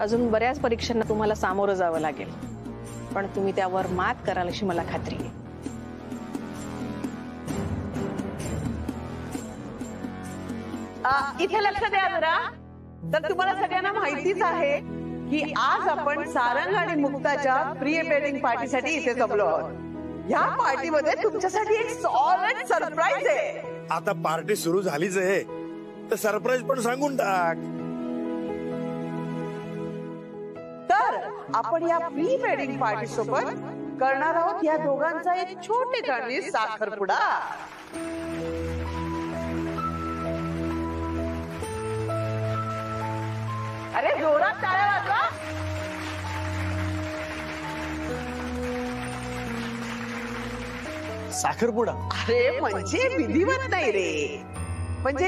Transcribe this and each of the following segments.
अजून बऱ्याच परीक्षांना तुम्हाला सामोरं जावं लागेल, पण तुम्ही त्यावर मात कराल अशी मला खात्री आहे. इथे लक्ष द्या जरा. तर तुम्हाला सगळ्यांना माहितीच आहे की आज आपण सारंग आणि मुक्ताच्या प्री वेडिंग पार्टीसाठी इथे जमलो आहोत. या पार्टीमध्ये तुमच्यासाठी एक सॉलिड सरप्राईज आहे. आता पार्टी सुरू झालीच आहे तर सरप्राईज पण सांगून टाक. तर आपण या प्री वेडिंग पार्टी सोबत करणार आहोत या दोघांचा एक छोटेखानी साखरपुडा. अरे जोरात टाळ्या वाजवा. साखरपुडा? अरे म्हणजे विधिवत नाही रे, म्हणजे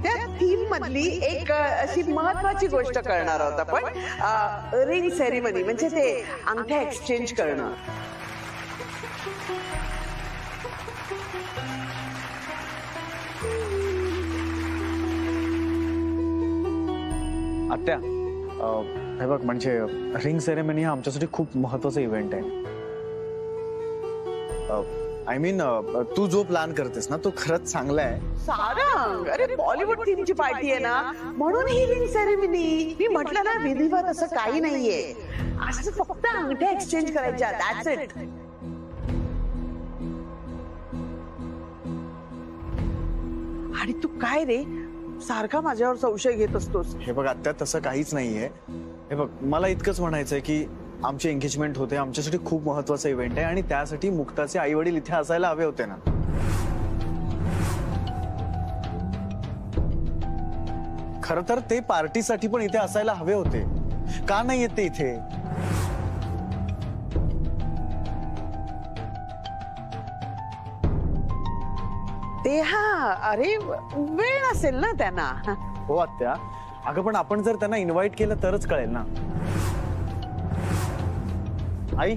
त्या थीम मधली एक अशी महत्वाची गोष्ट करणार आहोत आपण. रिंग सेरेमनी म्हणजे ते अंगठ्या एक्सचेंज करणं. आत्या, हे बघ, म्हणजे रिंग सेरेमनी हा आमच्यासाठी खूप महत्वाचा इव्हेंट आहे. आय मीन तू जो प्लॅन करतेस ना तो खरंच चांगला आहे. सारंग, अरे बॉलिवूड थीमची पार्टी आहे ना, म्हणून ही रिंग सेरेमनी. मी म्हटलं ना विधिवत असं काही नाहीये, असं फक्त अंगठ्या एक्सचेंज करायच्या, दॅट्स इट. आणि तू काय रे सारखा माझ्यावर संशय घेत असतोस? हे बघ आत्या, तसं काहीच नाहीये. हे बघ, मला इतकंच म्हणायचंय की आमची एंगेजमेंट होते, आमच्यासाठी खूप महत्वाचा इव्हेंट आहे आणि त्यासाठी मुक्ताचे आई वडील इथे असायला हवे होते ना. खर तर ते पार्टीसाठी पण इथे असायला हवे होते. का नाही येत ते इथे? ते हा, अरे वेळ असेल ना त्यांना. हो आत्या, अगं पण आपण जर त्यांना इन्व्हाइट केलं तरच कळेल ना. आई,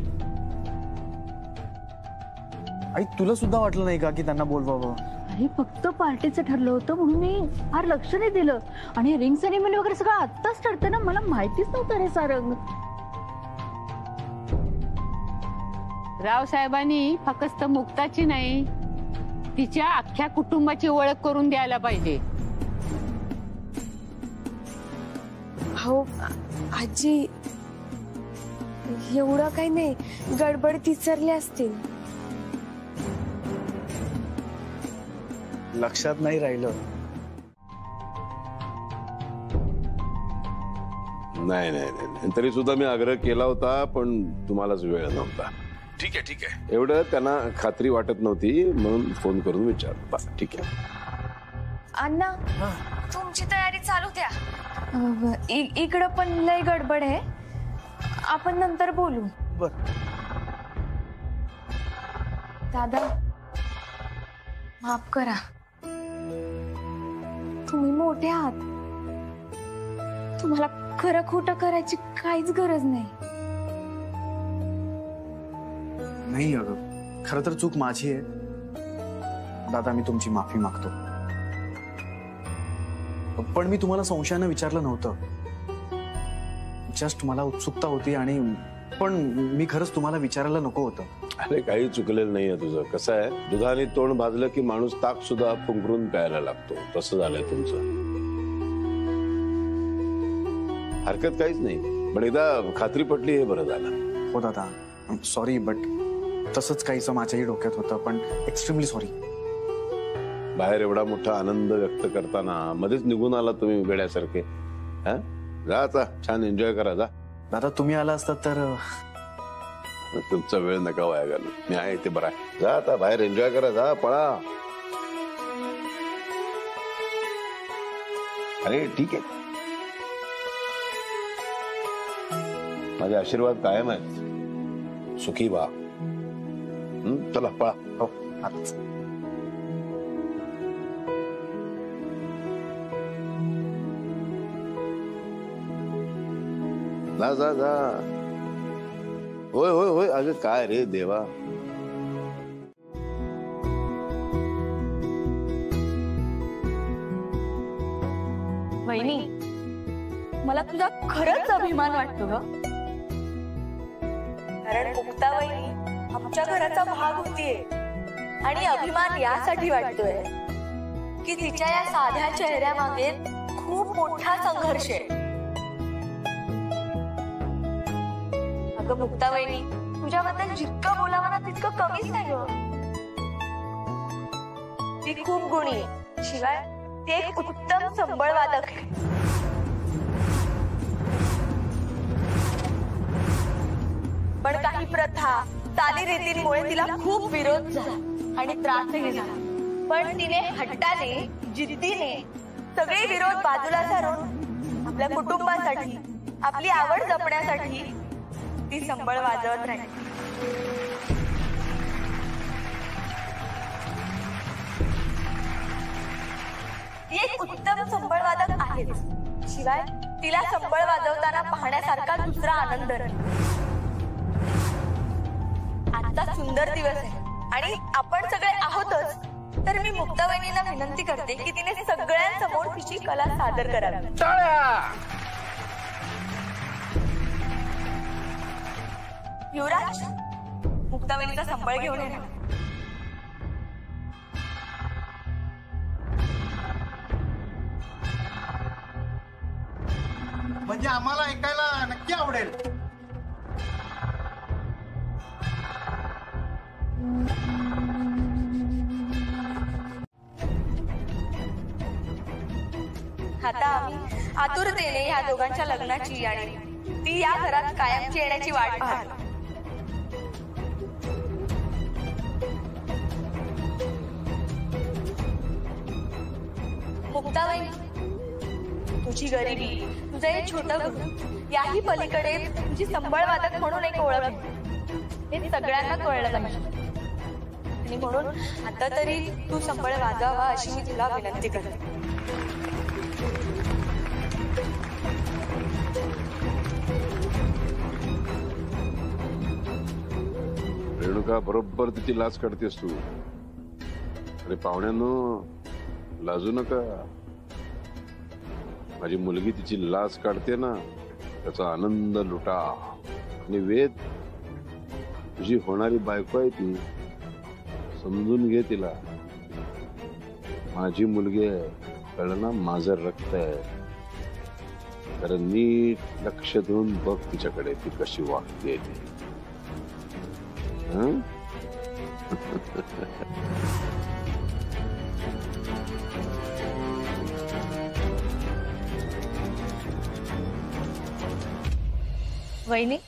आई तुला सुद्धा वाटलं नाही का की त्यांना बोलवावं? अरे फक्त पार्टीचं ठरलं होतं म्हणून मी फार लक्ष नाही दिलं. आणि रिंग सेरेमनी वगैरे सगळं आत्ताच ठरतं ना, मला माहितीच नव्हतं रे सारंग. रावसाहेबांनी फक्त मुक्ताची नाही, तिच्या अख्ख्या कुटुंबाची ओळख करून द्यायला पाहिजे. हो आजी, एवढं काही नाही, गडबड विसरले असतील. लक्षात नाही राहिलं. नाही नाही नाही, तरी सुद्धा मी आग्रह केला होता पण तुम्हालाच वेळ नव्हता. ठीक आहे ठीक आहे, एवढं त्यांना खात्री वाटत नव्हती म्हणून फोन करून विचार. ठीक आहे अण्णा, तुमची तयारी चालू द्या. इकडं पण लय गडबड आहे, आपण नंतर बोलू. बर दादा, माफ करा, तुम्ही मोठे आहात, तुम्हाला खरं खोटं करायची काहीच गरज नाही. नाही अगं, खरं तर चूक माझी आहे. दादा, मी तुमची माफी मागतो. पण मी तुम्हाला संशयानं विचारलं नव्हतं. जस्ट मला उत्सुकता होती आणि पण मी खरंच तुम्हाला विचारायला नको होतं. अरे काही चुकलेलं नाहीये तुझं. कसं आहे, दुधाने तोंड भाजलं की माणूस ताक सुद्धा फुंकरून प्यायला लागतो, तसं झालंय तुमचं. हरकत काहीच नाही, पण एकदा खात्री पटली हे बरं झालं. हो दादा, सॉरी, बट तसंच काहीच माझ्याही डोक्यात होतं, पण एक्स्ट्रीमली सॉरी. बाहेर एवढा मोठा आनंद व्यक्त करताना मध्येच निघून आला तुम्ही वेड्यासारखे. हा, जा आता छान एन्जॉय करा. जा दादा, तुम्ही आला असतात तर. तुमचा वेळ नका वाया घालू, मी आहे ते बरं आहे. जा आता बाहेर एन्जॉय करा, जा पळा. अरे ठीक आहे, माझे आशीर्वाद कायम आहेत. सुखी व्हा. चला पळा. हो, आताच. जा जा जा. होय होय होय, अगं काय रे देवा. वहिनी, मला तुझा खरंच अभिमान वाटतो ग. कारण मुक्ता वहिनी आमच्या घराचा भाग होतीये आणि अभिमान यासाठी वाटतोय की तिच्या या साध्या चेहऱ्यामागे खूप मोठा संघर्ष आहे. अगं मुक्ता वहिनी, तुझ्याबद्दल जितकं बोलावं ना तितकं कमीच नाही ग. ती खूप गुणी आहे, शिवाय ती एक उत्तम संबळवादक आहे. पण काही प्रथा चालीरीतींमुळे तिला खूप विरोध झाला आणि त्रासही झाला. पण तिने हट्टाने, जिद्दीने सगळे विरोध बाजूला सारून आपल्या कुटुंबासाठी, आपली आवड जपण्यासाठी ती संबळ वाजवत राहिली. ती एक उत्तम संबळवादक आहे, शिवाय तिला संबळ वाजवताना पाहण्यासारखा दुसरा आनंद नाही. आजचा सुंदर दिवस आहे आणि आपण सगळे आहोतच, तर मी मुक्ता वहिनींना विनंती करते की तिने सगळ्यांसमोर तिची कला सादर करावी. युवराज, मुक्ता वहिनीचा संबळ घेऊन येणार. म्हणजे आम्हाला ऐकायला नक्की आवडेल. आता आम्ही आतुरतेने या दोघांच्या लग्नाची आणि ती या घरात कायमची येण्याची वाट पाहतो. मुक्ताबाई, तुझी गरिबी, तुझं हे छोटं घर, याही पलीकडे तुझी संबळवादक म्हणून एक ओळख आहे. हे सगळ्यांना कळलं पाहिजे आणि म्हणून आता तरी तू संबळ वाजावा अशी मी तुला विनंती करते. रेणुका, बरोबर तिची लाज काढतेस तू. अरे पाहुण्यांनो, लाजू नका. माझी मुलगी तिची लाज काढते ना, त्याचा आनंद लुटा. आणि वेद, तुझी होणारी बायको आहे ती, समजून घे तिला. माझी मुलगी आहे, कळलं ना, माझं रक्त आहे. तर नीट लक्ष देऊन बघ तिच्याकडे, ती कशी वागते ती. वहिनी,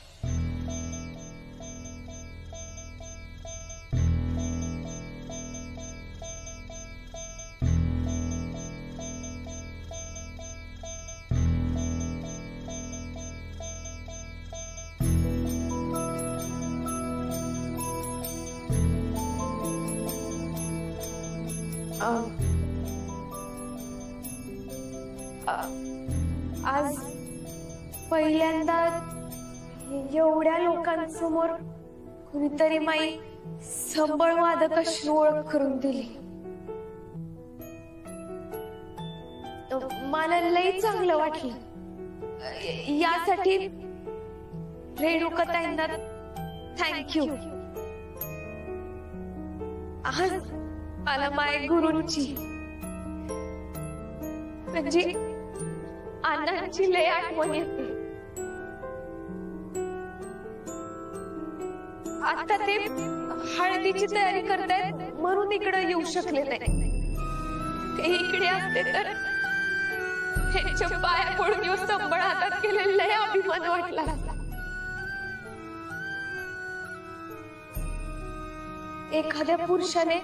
आज पहिल्यांदा एवढ्या लोकांसमोर कुणीतरी माई संबळ वादक अशी ओळख करून दिली. मला लई चांगलं वाटलं. यासाठी रेणुकाताईंना थँक्यू. आज मला माय गुरूंची म्हणजे अण्णांची लय आठवण येते. आता ते हळदीची तयारी करतायत म्हणून इकडे येऊ शकले नाही. ते इकडे असते तर ह्यांच्या पाया पडून येऊ संबळ हातात केलेला लय अभिमान वाटला. एखाद्या पुरुषाने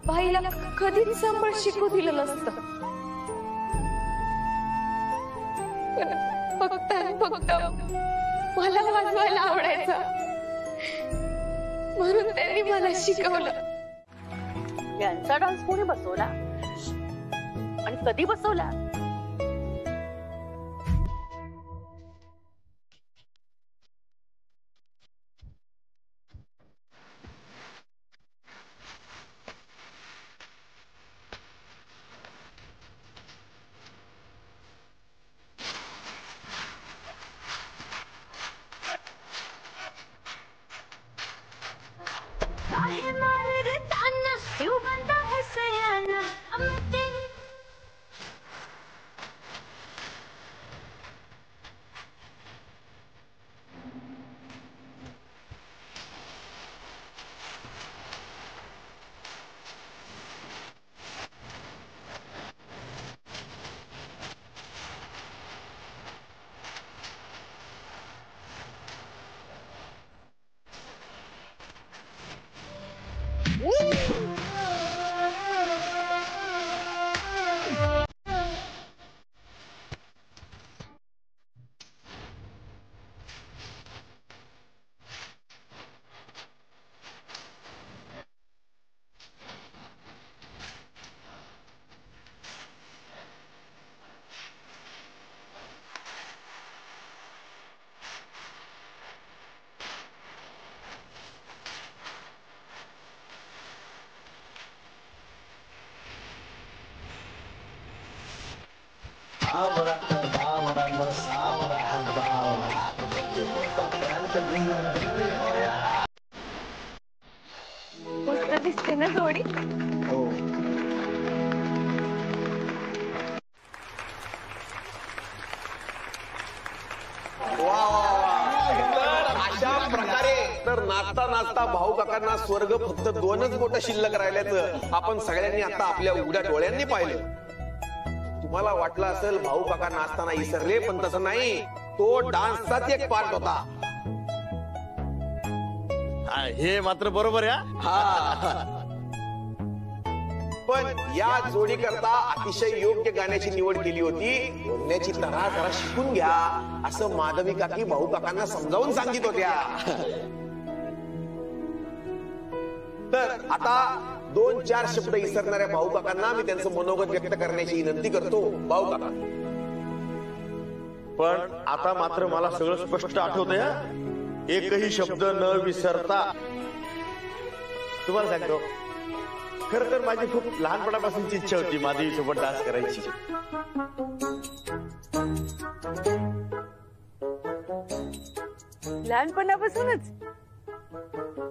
बाईला कधीच संबळ शिकू दिलं नसतं. फक्त मला वाजवायला आवडायचं म्हणून त्यांनी मला शिकवलं. यांचा डान्स कोणी बसवला आणि कधी बसवला? मस्त दिसते ना जोडी. अशा प्रकारे तर नाचता नाचता भाऊ काकांना स्वर्ग फक्त 2च बोट शिल्लक राहिल्याचं आपण सगळ्यांनी आता आपल्या उघड्या डोळ्यांनी पाहिलं. तुम्हाला वाटलं असेल भाऊ काका नाचताना विसरले, पण तसं नाही. तो डान्सचाच एक पार्ट होता. हे मात्र बरोबर आहे. हा. पण या जोडी करता अतिशय योग्य गाण्याची निवड केली होती. बोलण्याची तऱ्हा जरा शिकून घ्या असं माधवी काकी भाऊ काकांना समजावून सांगित होत्या. तर आता 2-4 शब्द विसरणाऱ्या भाऊ काकांना मी त्यांचं मनोगत व्यक्त करण्याची विनंती करतो. भाऊ काका, पण आता मात्र मला सगळं स्पष्ट आठवतंय. एकही शब्द न विसरता. तुम्हाला सांगतो, खर तर माझी खूप लहानपणापासूनची इच्छा होती माधवी सोबत डान्स करायची. लहानपणापासूनच.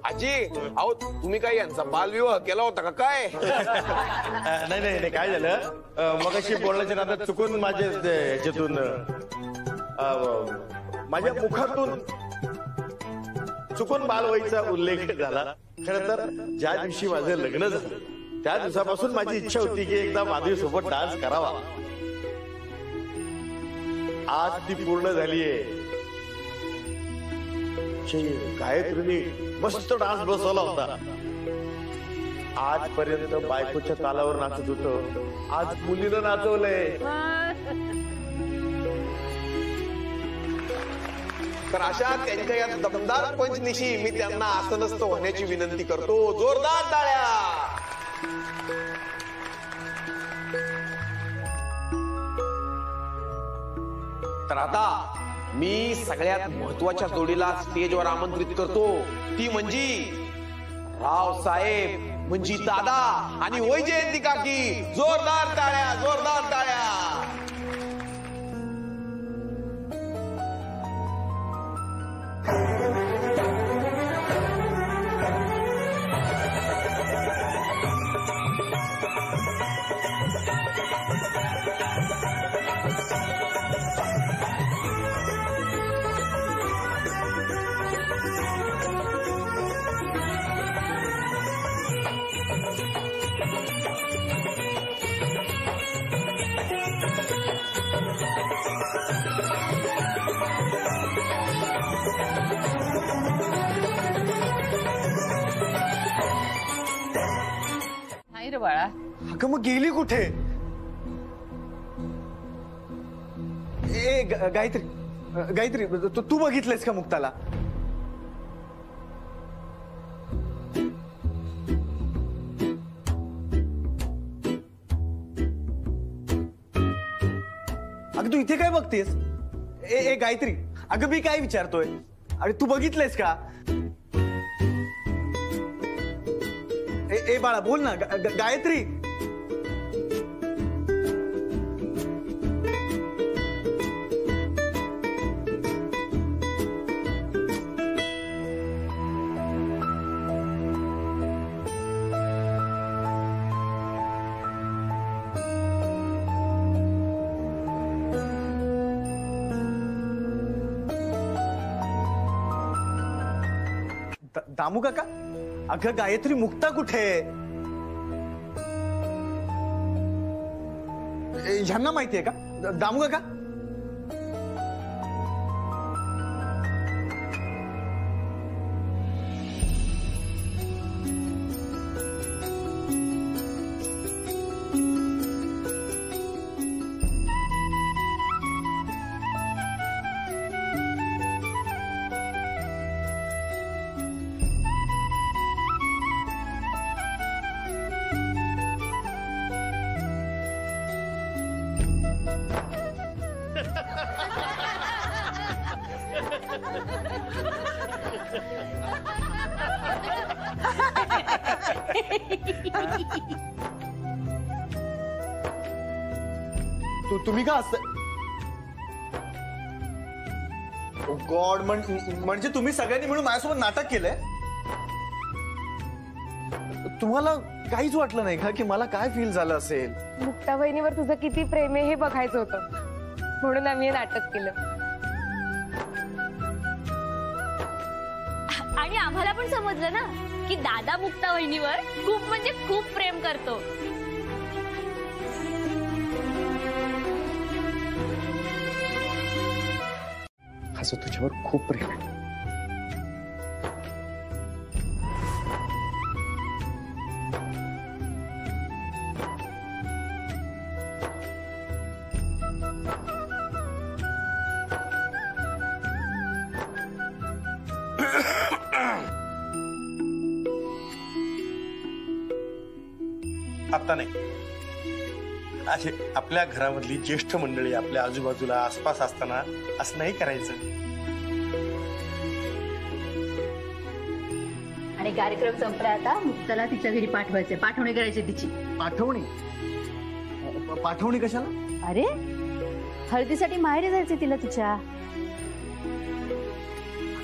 आजी, अहो तुम्ही काय यांचा बालविवाह केला होता का काय? नाही नाही नाही, काय झालं, मगाशी बोलण्याच्या नादात चुकून माझ्या ह्याच्यातून माझ्या मुखातून चुकून बालवयीचा उल्लेख झाला. खरं तर ज्या दिवशी माझं लग्न झालं त्या दिवसापासून माझी इच्छा होती की एकदा माधवी सोबत डान्स करावा. आज ती पूर्ण झालीये. गायत्रीने मस्त डान्स बसवला होता. आजपर्यंत बायकोच्या तालावर नाचत होतं, आज मुलीनं नाचवलंय. तर अशा त्यांच्या या दमदार पंचनिशी मी त्यांना आसनस्थ होण्याची विनंती करतो. जोरदार टाळ्या. तर आता मी सगळ्यात महत्वाच्या जोडीला स्टेजवर आमंत्रित करतो. ती म्हणजे रावसाहेब, म्हणजे दादा आणि वैजयंती काकी. जोरदार टाळ्या, जोरदार टाळ्या. नाही रे बाळा. अगं मग गेली कुठे? गायत्री, गायत्री तू बघितलंयस का मुक्ताला? अगं तू इथे काय बघतेस? ए गायत्री, अगं मी काय विचारतोय? अरे तू बघितलंयस का? ए बाळा बोल ना. गायत्री. दामू काका, अगं गायत्री मुक्ता कुठे? ह्यांना माहितीये का? दामू काका. तुम्ही का असता गॉड म्हणजे तुम्ही सगळ्यांनी मिळून माझ्यासोबत नाटक केलंय? तुम्हाला काहीच वाटलं नाही का की मला काय फील झालं असेल? मुक्ता बहिणीवर तुझं किती प्रेम आहे हे बघायचं होतं, म्हणून आम्ही हे नाटक केलं. आणि आम्हाला पण समजलं ना की दादा मुक्ता बहिणीवर खूप म्हणजे खूप प्रेम करतो. असं तुझ्यावर खूप प्रेम आहे. आता नाही, असे आपल्या घरामधली ज्येष्ठ मंडळी आपल्या आजूबाजूला आसपास असताना असं नाही करायचं. आणि कार्यक्रम संपला, आता मुक्ताला तिच्या घरी पाठवायचंय, पाठवणी करायची तिची. पाठवणी? पाठवणी कशाला? अरे हळदीसाठी माहेरी जायचे तिला तिच्या.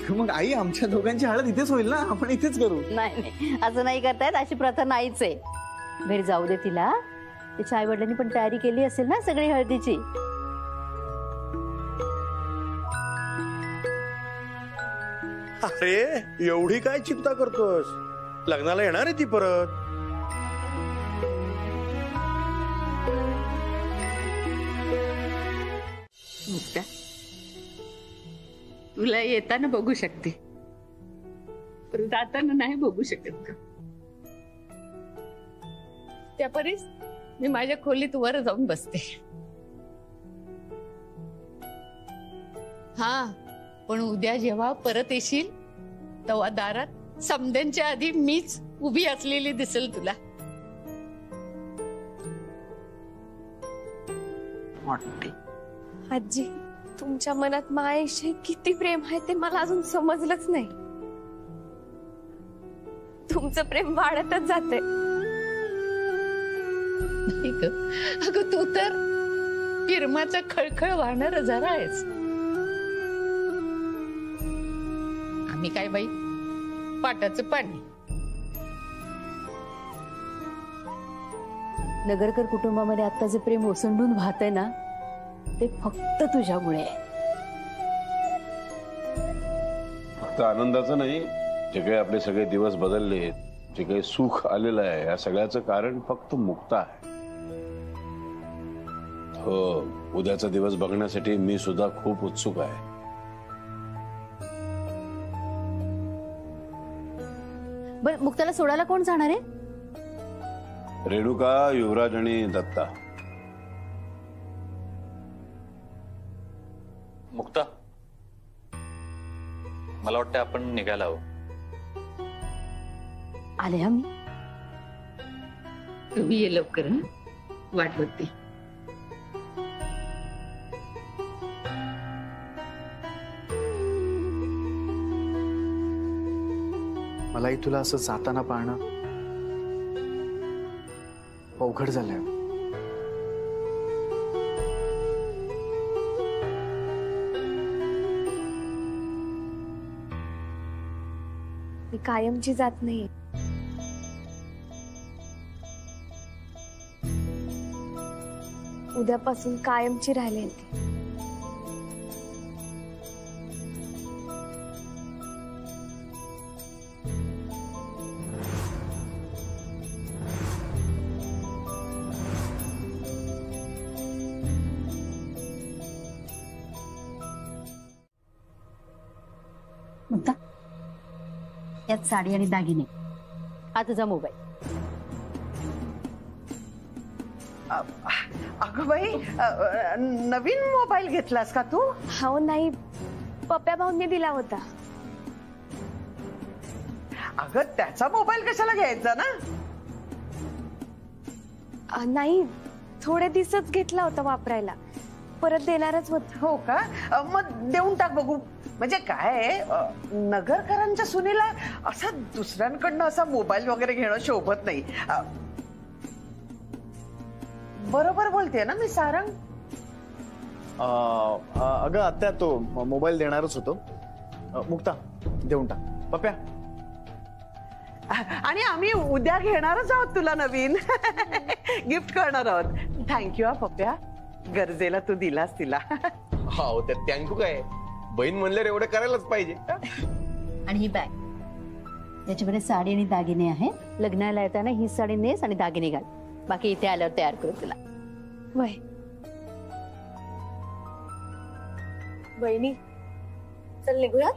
मग आई आमच्या दोघांची हळद इथेच होईल ना, आपण इथेच करू. नाही असं नाही करतायत, अशी प्रथा नाहीच आहे. घरी जाऊ दे तिला, तिच्या आई वडिलांनी पण तयारी केली असेल ना सगळी हळदीची. अरे एवढी काय चिंता करतोस? लग्नाला येणार आहे ती परत. मुक्ता, तुला येताना बघू शकते, पण जाताना नाही बघू शकत का? त्यापरीस मी माझ्या खोलीत वर जाऊन बसते. हा, पण उद्या जेव्हा परत येशील तेव्हा दारात समद्यांच्या आधी मीच उभी असलेली दिसेल तुला. आजी, तुमच्या मनात माझ्याविषयी किती प्रेम आहे ते मला अजून समजलंच नाही. तुमचं प्रेम वाढतच जाते. अगं तू तर पिरमाचा खळखळ वाहणार जरा आहेस. आम्ही काय बाई पाटाचं पाणी. नगरकर कुटुंबामध्ये आता जे प्रेम ओसंडून वाहतंय ना, ते फक्त तुझ्यामुळे. फक्त आनंदाचं नाही, जे काही आपले सगळे दिवस बदलले, जे काही सुख आलेलं आहे, या सगळ्याचं कारण फक्त मुक्ता आहे. हो, उद्याचा दिवस बघण्यासाठी मी सुद्धा खूप उत्सुक आहे. बरं, मुक्ताला सोडायला कोण जाणार आहे? रेणुका, युवराज आणि दत्ता. मुक्ता, मला वाटतं आपण निघायला हवं. आले आम्ही. तुम्ही ये लवकर, वाट बघते. मलाही तुला असं जाताना पाहणं अवघड झालंय. मी कायमची जात नाही. उद्यापासून कायमची राहिले. मुक्ता, यात साडी आणि दागिने, हा तुझा मोबाईल. अगं बाई, नवीन मोबाईल घेतलास का तू? हो नाही, पप्प्या भाऊंनी दिला होता. अगं त्याचा मोबाईल कशाला घ्यायचा ना? नाही, थोडे दिवसच घेतला होता वापरायला, परत देणारच होत. हो का? मग देऊन टाक बघू. म्हणजे काय, नगरकरांच्या सुनेला असा दुसऱ्यांकडनं असा मोबाईल वगैरे घेणं शोभत नाही. बरोबर बोलते ना मी सारंग? अगं आत्या तो मोबाईल देणारच होतो. मुक्ता देऊन टाक. पप्या आणि आम्ही उद्या घेणारच आहोत तुला नवीन गिफ्ट करणार आहोत. थँक्यू हा पप्या, गरजेला तू दिलास तिला. हो त्यात थँक्यू काय, बहीण म्हणल्यावर एवढं करायलाच पाहिजे. आणि ही बॅग, त्याच्यामध्ये साडी आणि दागिने आहेत. लग्नाला येताना ही साडी नेस आणि दागिने घाल. बाकी इथे आल्यावर तयार करू तुला. वय बहिणी, चल निघूया.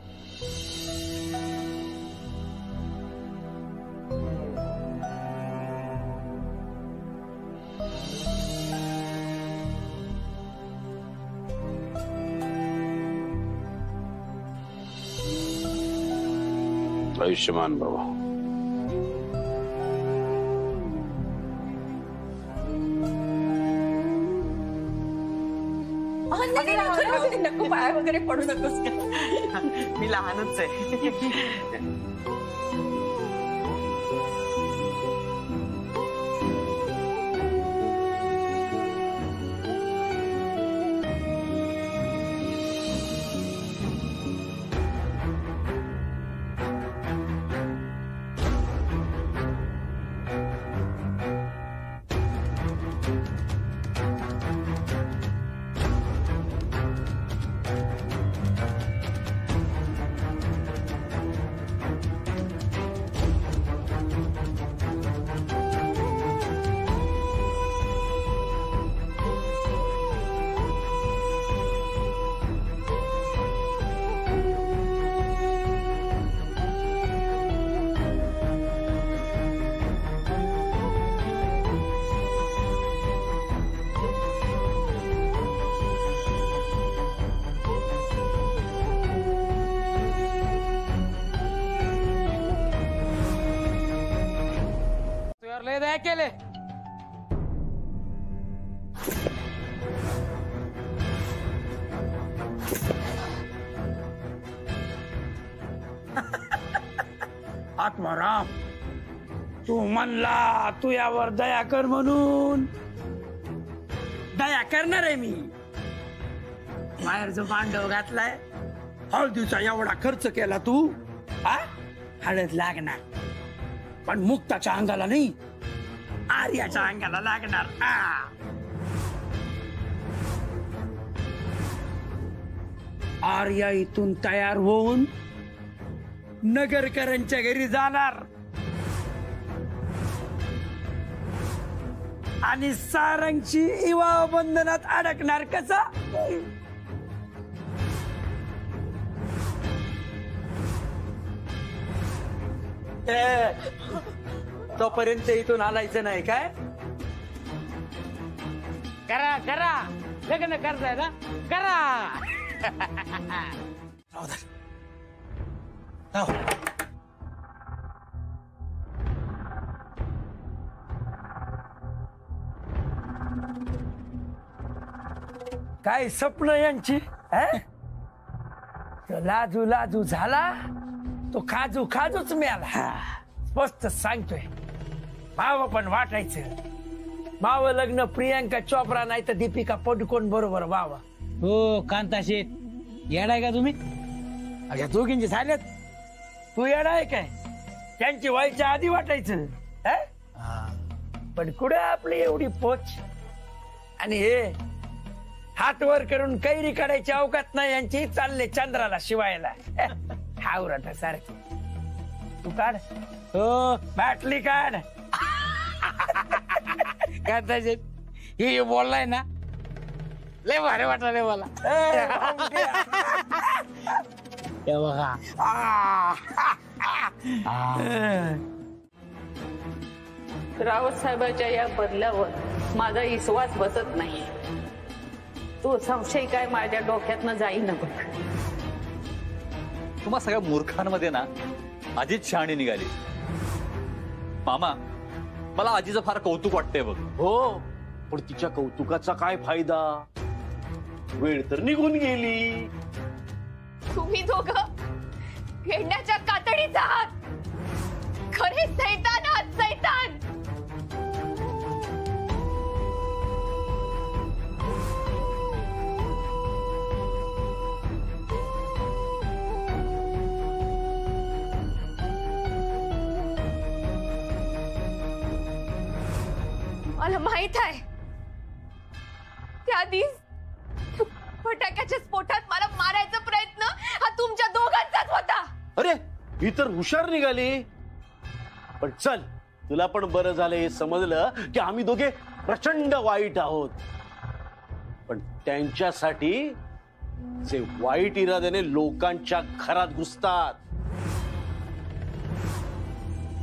आयुष्यमान बाबा. नको, पाया वगैरे पडू नकोस. मी लहानच आहे. लय केले. आत्माराम, तू म्हणला तू यावर दया कर म्हणून दया करणार आहे मी. बाहेर जो भांडव घातलाय, हळदीचा एवढा खर्च केला तू, हळद लागणार, पण मुक्ताच्या अंगाला नाही, आर्याच्या अंगाला लागणार. आर्या इथून तयार होऊन नगरकरांच्या घरी जाणार आणि सारंगची विवाह बंधनात अडकणार. कसा? तोपर्यंत इथून आलायचं नाही काय? करा करा, लग्न करताय ना, करा. काय स्वप्न यांची? लाजू लाजू झाला तो खाजू खाजूच मिळाला. स्पष्ट सांगतोय, भाव पण वाटायचं. भाव लग्न प्रियांका चोप्रा नाही तर दीपिका पडुकोन बरोबर व्हावं. हो कांता शेठ, येडाय का तुम्ही? अशा दोघींचे झाल्यात, तू येडाय काय? त्यांची व्हायच्या आधी वाटायचं. पण कुठे आपली एवढी पोच? आणि हे हात वर करून कैरी काढायची अवकात नाही यांची. चालले चंद्राला शिवायला. हावराटा सारखी. तू काढ, हो बाटली काढ. कांता शेठ, हे बोललाय ना, लय भारी वाटलं मला. रावत साहेबांच्या या बदलावर माझा विश्वास बसत नाही. तो संशय काय माझ्या डोक्यातनं जाई न बघ. तुम्हा सगळ्या मूर्खांमध्ये ना आजीच शहाणी निघाली. मामा, मला आजीचं फार कौतुक वाटतंय बघ. हो, पण तिच्या कौतुकाचा काय फायदा? वेळ तर निघून गेली. तुम्ही दोघं खेळण्याच्या कातडीत आहात. खरे सैतान आहात, सैतान. माहित आहे. त्या दिवस फटाक्याच्या स्फोटात मला मारायचा प्रयत्न हा तुमच्या दोघांचाच होता. अरे ही तर हुशार निघाली. पण चल, तुला पण बरं झालं हे समजलं की आम्ही दोघे प्रचंड वाईट आहोत. पण त्यांच्यासाठी जे वाईट इराद्याने लोकांच्या घरात घुसतात.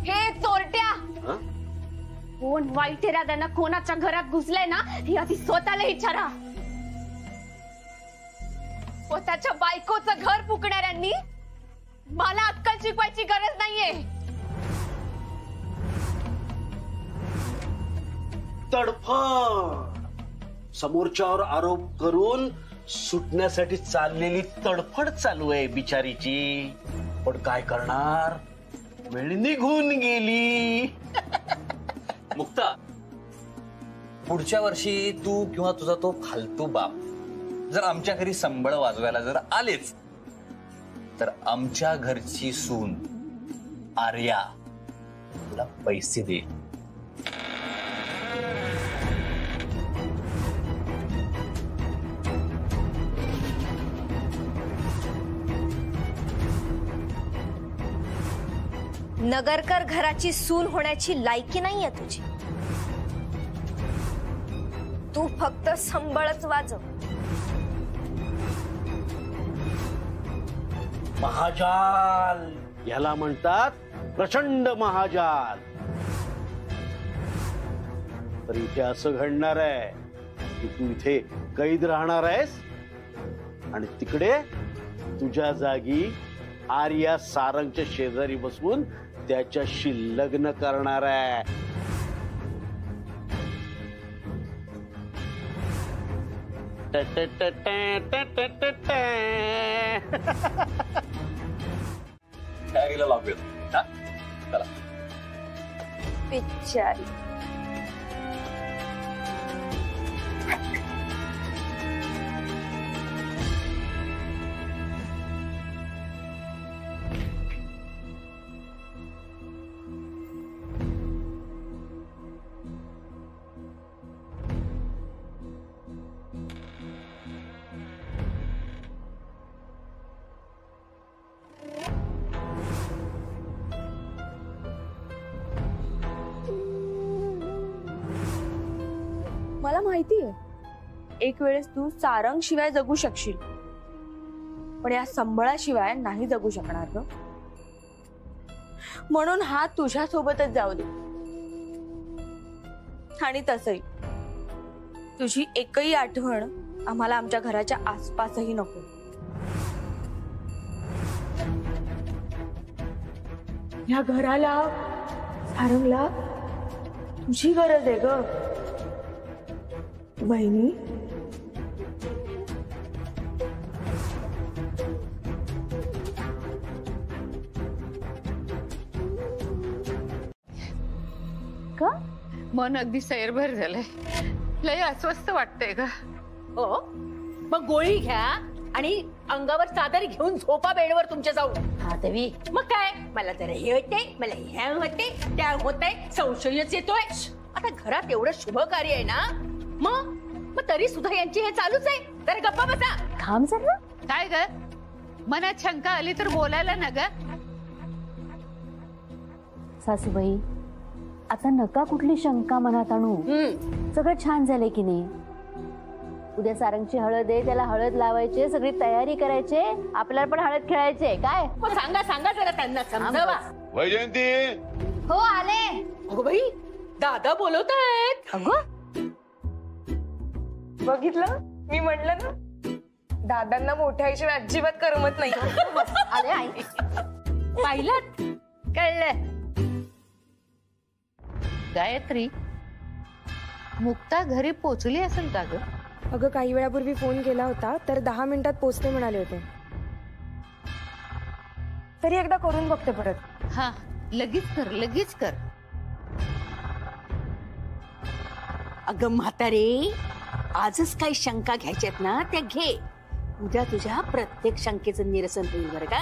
हे चोरट्या, कोण वाईट इराद्यानं कोणाच्या घरात घुसलंय ना हे आधी स्वतःला विचारा. स्वतःच्या बायकोचं घर फुकणाऱ्यांनी मला अक्कल शिकवायची गरज नाहीये. तडफड, समोरच्यावर आरोप करून सुटण्यासाठी चाललेली तडफड चालू आहे बिचारीची. पण काय करणार, वेळ निघून गेली. मुक्ता, पुढच्या वर्षी तू किंवा तुझा तो फालतू बाप जर आमच्या घरी संबळ वाजवायला जर आलेच तर आमच्या घरची सून आर्या तुला पैसे दे. नगरकर घराची सून होण्याची लायकी नाहीये तुझी. तू फक्त संबळच वाजव. महाजाल याला म्हणतात, प्रचंड महाजाल. तर इथे असं घडणार आहे की तू इथे कैद राहणार आहेस आणि तिकडे तुझ्या जागी आर्या सारंगच्या शेजारी बसवून त्याच्याशी लग्न करणार आहे. तयारीला लागूयात. हा? चला. बिचारी. मला माहितीये एक वेळेस तू सारंग शिवाय जगू शकशील, पण या संबळाशिवाय नाही जगू शकणार ग. म्हणून हा तुझ्या सोबतच जाऊ दे. आणि तसही तुझी एकही आठवण आम्हाला आमच्या घराच्या आसपासही नको. या घराला, सारंगला तुझी गरज आहे ग बहिणी. का मन अगदी सैरभर झालंय. लय अस्वस्थ वाटतंय ग. हो, मग गोळी घ्या आणि अंगावर चादर घेऊन झोपा बेडवर तुमच्या जाऊ. हा देवी, मग काय, मला जरा हे होते, मला ह्या होते, त्या होते, संशयच येतोय. आता घरात एवढं शुभ कार्य आहे ना, मग तरी सुद्धा यांची हे चालूच आहे. तर गप्पा बसा. थांब जरा. काय ग, मनात शंका आली तर बोलायला ना ग. सासूबाई, आता नका कुठली शंका मनात आणू. सगळं छान झालंय की नाही. उद्या सारंगची हळद आहे, त्याला हळद लावायचे, सगळी तयारी करायचे, आपल्याला पण हळद खेळायचे. काय सांगा सांगा जरा त्यांना समजावा. वैजयंती. हो आले. अगो बाई, दादा बोलवत आहेत. अगो बघितलं, मी म्हणलं ना दादांना मोठ्या आईशिवाय अजिबात करमत नाही. आले आई. पाहिलं, कळलं. गायत्री, मुक्ता घरी पोचली असेल का ग? अगं काही वेळापूर्वी फोन केला होता तर 10 मिनिटात पोचते म्हणाले होते. तरी एकदा करून बघते परत. हा, लगेच कर, लगेच कर. अगं म्हातारे, आजच काही शंका घ्यायच्यात ना त्या घे. उद्या तुझ्या प्रत्येक शंकेचं निरसन होईल बरं का.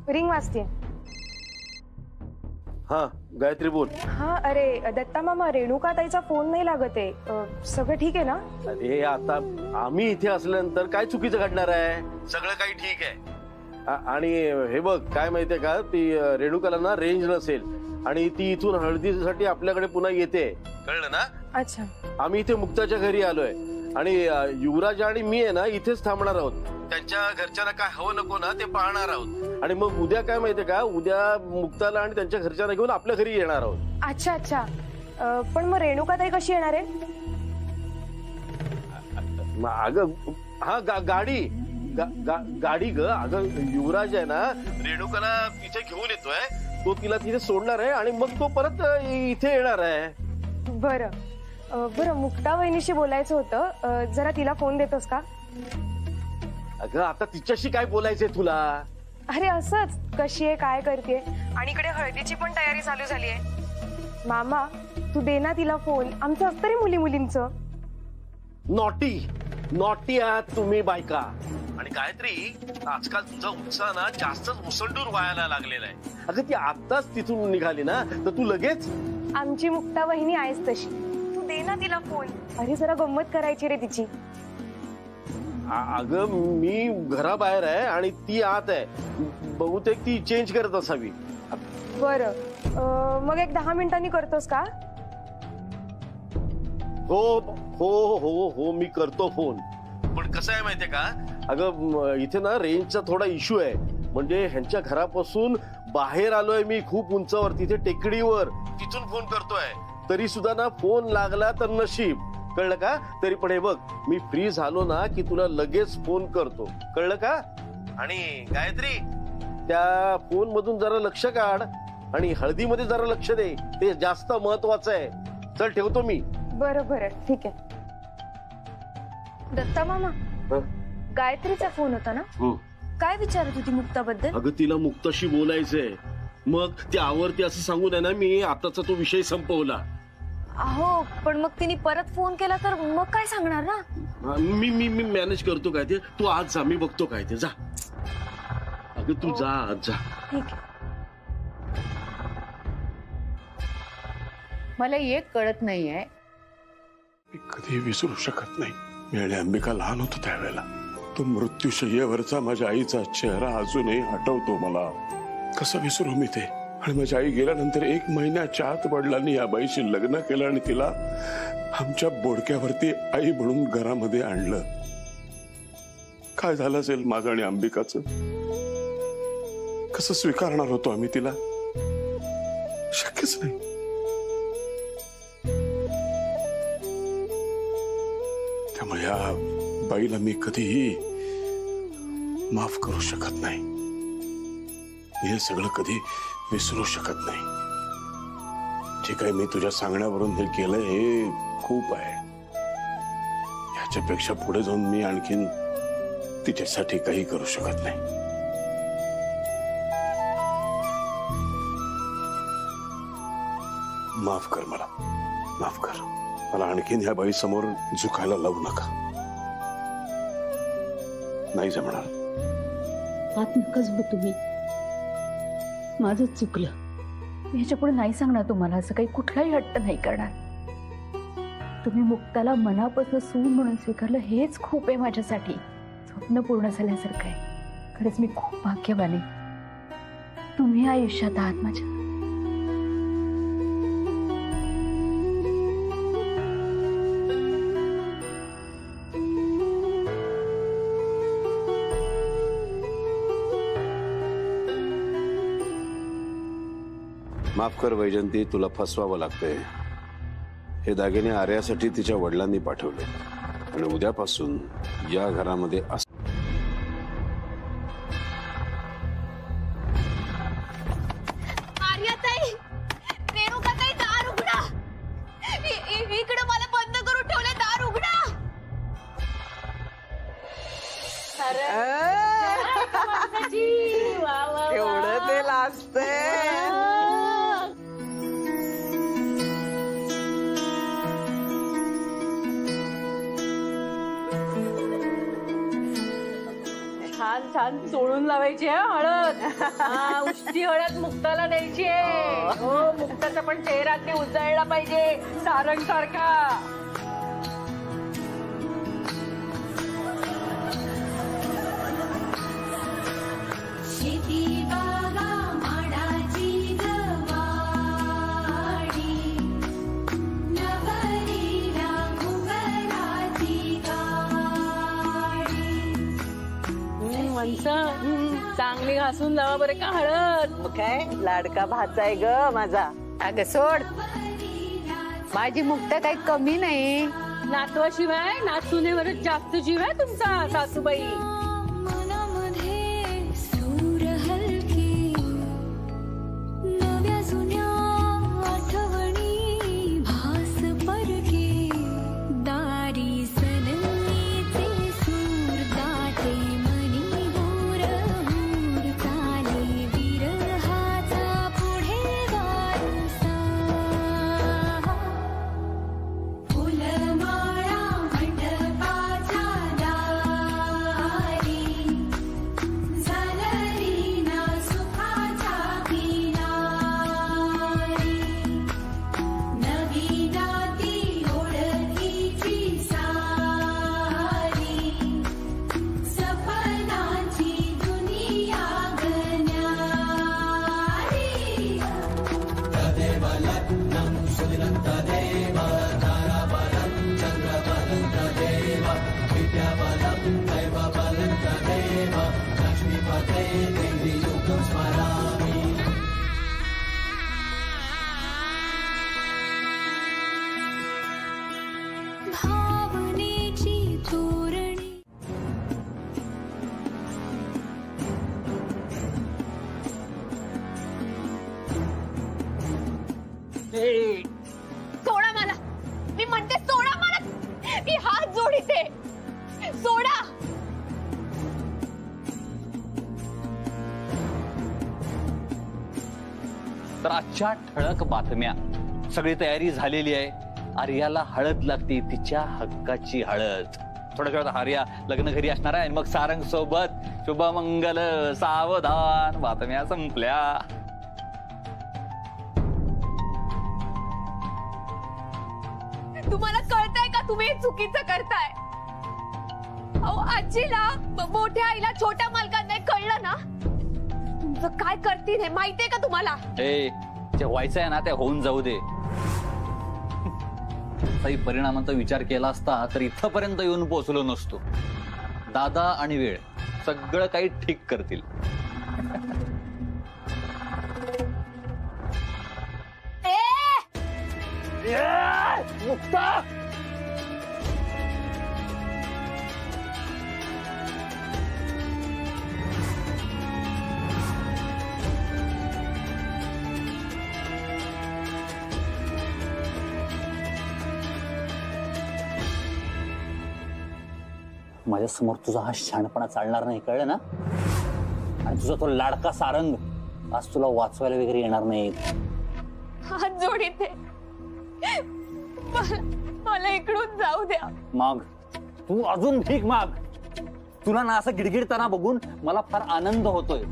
रिंग वाजते. हा गायत्री बोल. हा अरे दत्ता मामा, रेणुका ताईचा फोन नाही लागत आहे. सगळं ठीक आहे ना? अरे आता आम्ही इथे असल्यानंतर काय चुकीचं घडणार आहे? सगळं काही ठीक आहे. आणि हे बघ काय माहितीये का, ती रेणुकाला ना रेंज नसेल आणि ती इथून हळदीसाठी आपल्याकडे पुन्हा येते, कळलं ना? अच्छा. आम्ही इथे मुक्ताच्या घरी आलोय आणि युवराज आणि मी आहे ना इथेच थांबणार आहोत. त्यांच्या घरच्यांना काय हवं नको ना ते पाहणार आहोत आणि मग उद्या काय माहितीये का, उद्या मुक्ताला आणि त्यांच्या घरच्यांना घेऊन आपल्या घरी येणार आहोत. अच्छा अच्छा. पण मग रेणुका ताई कशी येणार आहे? अगं हा गाडी गाडी ग. अगं युवराज आहे ना रेणुकाला तिथे घेऊन येतोय, तो तिला तिथे सोडणार आहे आणि मग तो परत इथे येणार आहे. बरं बरं, मुक्ता वहिनीशी बोलायचं होतं, जरा तिला फोन देतोस का? अगं आता तिच्याशी काय बोलायचंय तुला? अरे असंच, कशी आहे काय करते. आणि इकडे हळदीची पण तयारी चालू झाली आहे. मामा तू दे ना तिला फोन, आमचं असतं रे मुली मुलींचं. नॉटी नॉटी आहात तुम्ही बायका. आणि गायत्री आजकाल तुझा उत्साह ना जास्तच मुसंडून व्हायला लागलेला आहे. अगं ती आत्ताच तिथून निघाली ना तर तू लगेच. आमची मुक्ता वहिनी आहेस तशी, तू दे ना तिला फोन. अरे जरा गंमत करायची रे तिची. अगं मी घराबाहेर आहे आणि ती आत आहे, बहुतेक ती चेंज करत असावी. बरं मग एक 10 मिनिटांनी करतोस का? हो हो हो हो मी करतो फोन. पण कसं आहे माहितीये का, अगं इथे ना रेंजचा थोडा इश्यू आहे. म्हणजे ह्यांच्या घरापासून बाहेर आलोय मी खूप उंचावर, तिथे टेकडीवर, तिथून फोन करतोय. तरी सुद्धा ना फोन लागला तर नशीब, कळलं का? तरी पण हे बघ मी फ्री झालो ना की तुला लगेच फोन करतो, कळलं का? आणि गायत्री त्या फोन मधून जरा लक्ष काढ आणि हळदीमध्ये जरा लक्ष दे, ते जास्त महत्वाचं आहे. चल ठेवतो मी. बरं बरं ठीक आहे. दत्ता मामा, गायत्रीचा फोन होता ना? काय विचारत होती मुक्ताबद्दल? अगं तिला मुक्ताशी बोलायचंय, मग ती आवडते असं सांगून आहे ना मी आताचा तो विषय संपवला. अहो पण मग तिने परत फोन केला तर मग काय सांगणार ना? मी मी मी मॅनेज करतो काय ते, तू आज जा, मी बघतो काय ते. जा अगं तू जा आज जा. ठीक आहे. मला एक कळत नाहीये, मी कधी विसरू शकत नाही. मी आणि अंबिका लहान होतो त्यावेळेला तो मृत्यूशय्येवरचा माझ्या आईचा चेहरा अजूनही आठवतो मला. कसं विसरू मी ते? आणि माझी आई गेल्यानंतर 1 महिन्याच्या आत वडिलांनी या बाईशी लग्न केलं आणि तिला आमच्या बोडक्यावरती आई म्हणून घरामध्ये आणलं. काय झालं असेल माझं आणि अंबिकाचं? कसं स्वीकारणार होतो आम्ही तिला? शक्यच नाही. त्यामुळे या बाईला मी कधीही माफ करू शकत नाही. हे सगळं कधी विसरू शकत नाही. जे काही मी तुझ्या सांगण्यावरून हे केलंय हे खूप आहे. याच्यापेक्षा पुढे जाऊन मी आणखीन तिच्यासाठी काही करू शकत नाही. माफ कर मला, माफ कर. मला आणखीन ह्या बाई समोर झुकायला लावू नका. नाही जमणार. आत नकाच बघ तुम्ही, माझं चुकलं. मी ह्याच्या पुढे नाही सांगणार तुम्हाला, असं काही कुठलाही हट्ट नाही करणार. तुम्ही मुक्ताला मनापासून सून म्हणून स्वीकारलं हेच खूप आहे माझ्यासाठी. स्वप्न पूर्ण झाल्यासारखं आहे. खरंच मी खूप भाग्यवान आहे. तुम्ही आयुष्यात आहात माझ्या. माफ कर वैजंती, तुला फसवावं लागतंय. हे दागिने आर्यासाठी तिच्या वडिलांनी पाठवले आणि उद्यापासून या घरामध्ये आर्याताई, रेणुकाताई, दार उघडा. इकडे मला बंद करून ठेवले, दार उघडा. एवढं ते लाजतंय. हा छान छान चोळून लावायची आहे हळद. हा, उष्टी हळद मुक्ताला द्यायची आहे. हो, मुक्ताचा पण चेहरा ते उजळला पाहिजे सारंग सारखा. चांगली घासून लावा बरं का हळद. मग काय लाडका भाचा आहे ग माझा. अगं सोड, माझी मुक्ता काही कमी नाही. नातवाशिवाय नातुनेवरच जास्त जीव आहे तुमचा सासूबाई. सोडा मला, मी म्हणते सोडा मला. मी हात जोडीते, सोडा. तर आजच्या ठळक बातम्या. सगळी तयारी झालेली आहे. आर्याला हळद लागते, तिच्या हक्काची हळद. थोड्या वेळात आर्या लग्न घरी असणार आहे. मग सारंग सोबत शुभमंगल सावधान. बातम्या संपल्या. तुम्हाला कळतंय का तुम्ही चुकीचं करताय? अहो, आजीला मोठ्या आईला छोट्या मालकांना कळलं ना तुमचं काय करतील हे माहितीये का तुम्हाला? जे व्हायचं आहे ना ते होऊन जाऊ दे. काही परिणामांचा विचार केला असता तर इथपर्यंत येऊन पोहोचलो नसतो. दादा आणि वेळ सगळं काही ठीक करतील. मुक्ता, माझ्या समोर तुझा हा शहाणपणा चालणार नाही, कळलं ना? आणि तुझा तो लाडका सारंग आज तुला वाचवायला वगैरे येणार नाही. हात जोडीते, मला इकडून जाऊ द्या. माग, तू अजून भीक माग. तुला ना असं गिडगिडताना बघून मला फार आनंद होतोय.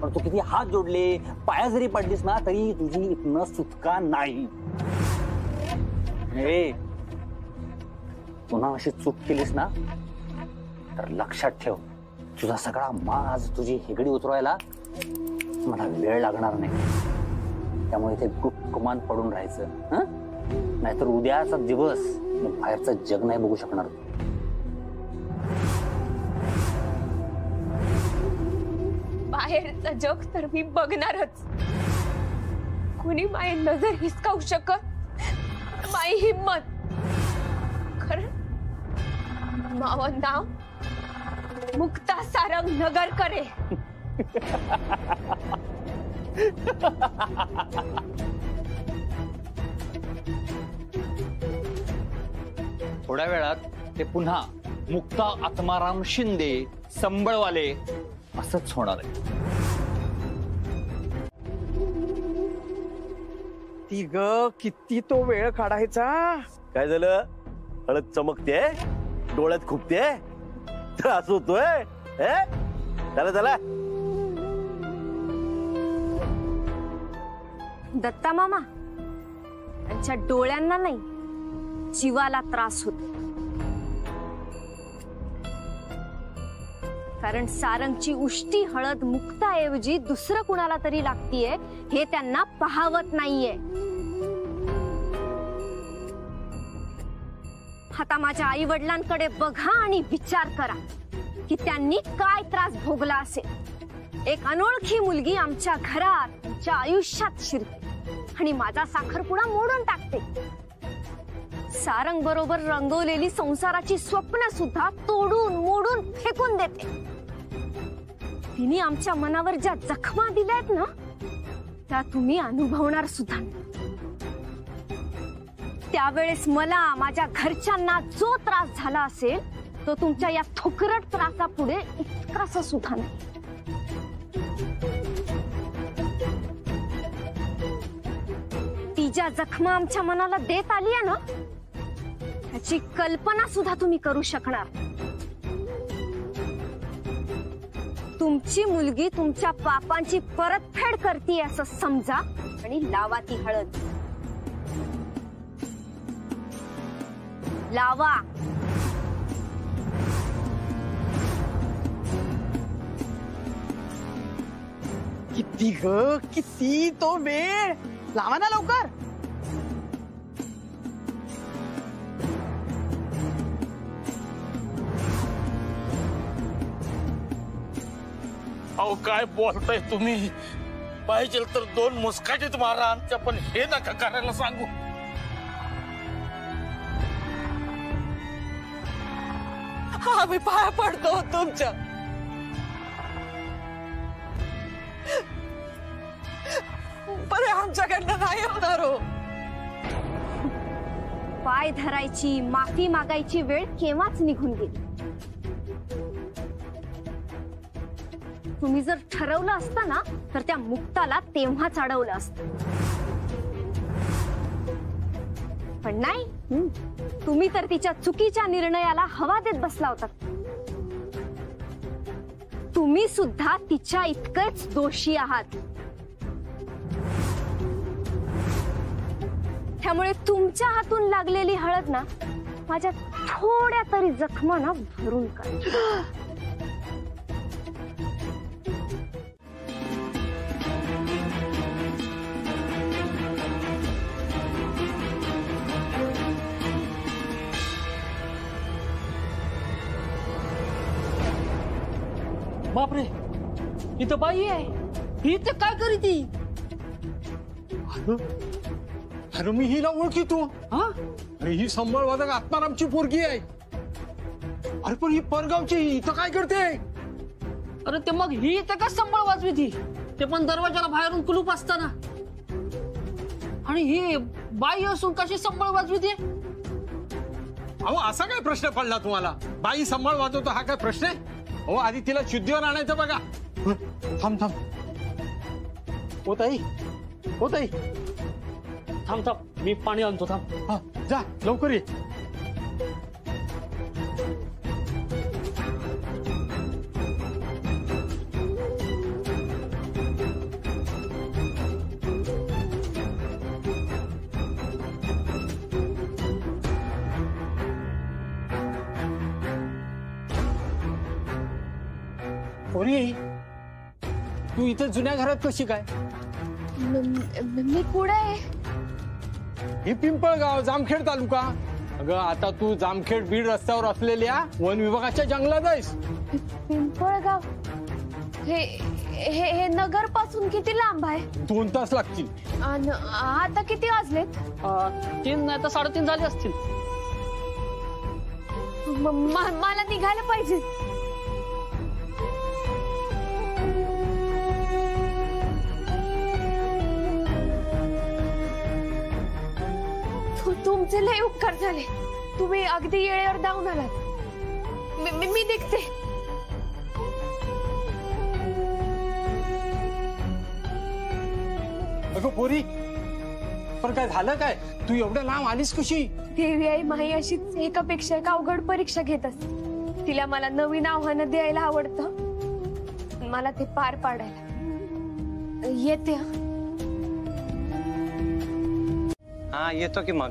पण तू किती हात जोडले, पाया जरी पडलीस ना तरी तुझी इथनं सुटका नाही. हे पुन्हा अशी चूक केलीस ना तर लक्षात ठेव, तुझा सगळा माज, तुझी हेगडी उतरवायला मला वेळ लागणार नाही. त्यामुळे इथे गुपगुमान पडून राहायचं. नाहीतर उद्याचा दिवस बाहेरचं जग नाही बघू शकणार. बाहेरचं जग तर मी बघणारच. कुणी माई नजर हिसकावू शकत, माई हिम्मत. खरं मावं नाव मुक्ता सारंग नगर करे. थोड्या वेळात ते पुन्हा मुक्ता आत्माराम शिंदे संबळवाले असंच होणार आहे. ती ग किती तो वेळ काढायचा. काय झालं? हळद चमकते, डोळ्यात खुपते, त्रास होतोय. चला चला. दत्ता मामा त्यांच्या डोळ्यांना नाही जीवाला त्रास होतो. कारण सारंगची उष्टी हळद मुक्ताऐवजी दुसरं कुणाला तरी लागतीये हे त्यांना पाहावत नाहीये. आता माझ्या आई वडिलांकडे बघा आणि विचार करा की त्यांनी काय त्रास भोगला असेल. एक अनोळखी मुलगी आमच्या घरात आमच्या आयुष्यात शिरते आणि माझा साखरपुडा मोडून टाकते. सारंग बरोबर रंगवलेली संसाराची स्वप्न सुद्धा तोडून मोडून फेकून देते. तिने आमच्या मनावर ज्या जखमा दिल्यात ना त्या तुम्ही अनुभवणार सुद्धा. त्यावेळेस मला माझ्या घरच्यांना जो त्रास झाला असेल तो तुमच्या या थोकरट त्रासापुढे इतकासा सुद्धा नाही. ती ज्या जखमा आमच्या मनाला देत आली आहे ना त्याची कल्पना सुद्धा तुम्ही करू शकणार. तुमची मुलगी तुमच्या पापांची परतफेड करते असं समजा आणि लावा ती हळद. लावा. किती ग किती तो वेळ. लावा ना लवकर. अहो काय बोलताय तुम्ही. पाहिजे तर 2 मुस्काटीत मारा आमच्या, पण हे नका करायला सांगू. आम्ही पाया पडतो तुमच्या. पण आमच्याकडनं नाही होणार हो. पाय धरायची माफी मागायची वेळ केव्हाच निघून गेली. तुम्ही जर ठरवलं असतं ना तर त्या मुक्ताला तेव्हाच अडवलं असतं. पण नाही, तुम्ही तर तिच्या चुकीच्या निर्णयाला हवा देत बसला होता. तुम्ही सुद्धा तिच्या इतकेच दोषी आहात. त्यामुळे तुमच्या हातून लागलेली हळद ना माझ्या थोड्या तरी जखमांना भरून काढ. बापरे, इथं बाई आहे. ही इथं काय करी ती? अरे मी हिला ओळखीतो. अरे ही संबळवादक आत्मारामची पोरगी आहे. अरे पण ही परगावची इथं काय करते? अरे ते मग ही इथं का संबळ वाजवी ती? ते पण दरवाजाला बाहेरून कुलूप असताना. आणि ही बाई असून कशी संबळ वाजवी ती? अहो असा काय प्रश्न पडला तुम्हाला? बाई संबळ वाजवतो हा काय प्रश्न आहे? हो आधी तिला शुद्धीवर आणायचं बघा. थांब थांब. हो ताई, हो ताई, थांब थांब, मी पाणी आणतो. थांब. हा जा लवकर ये. पोरी, तू इथे जुन्या घरात कशी काय? मी पुढे आहे. ही पिंपळगाव, जामखेड तालुका. अगं आता तू जामखेड बीड रस्त्यावर असलेल्या वन विभागाच्या जंगलात आहेस. पिंपळगाव हे नगर पासून किती लांब आहे? 2 तास लागतील. आता किती वाजलेत? 3 नाही तर 3:30 झाले असतील. मला निघायला पाहिजे. तुमचे लय उपकार झाले. तुम्ही अगदी येळेवर धावून आलात. मी निघते. अगं पोरी, पण काय झालं काय? तू एवढ्या लांब आलीस कशी? देवी आई माही अशीच एकापेक्षा एक अवघड परीक्षा घेत असते. तिला मला नवीन आव्हानं द्यायला आवडतं, मला ते पार पाडायला येते. हा येतो की मग.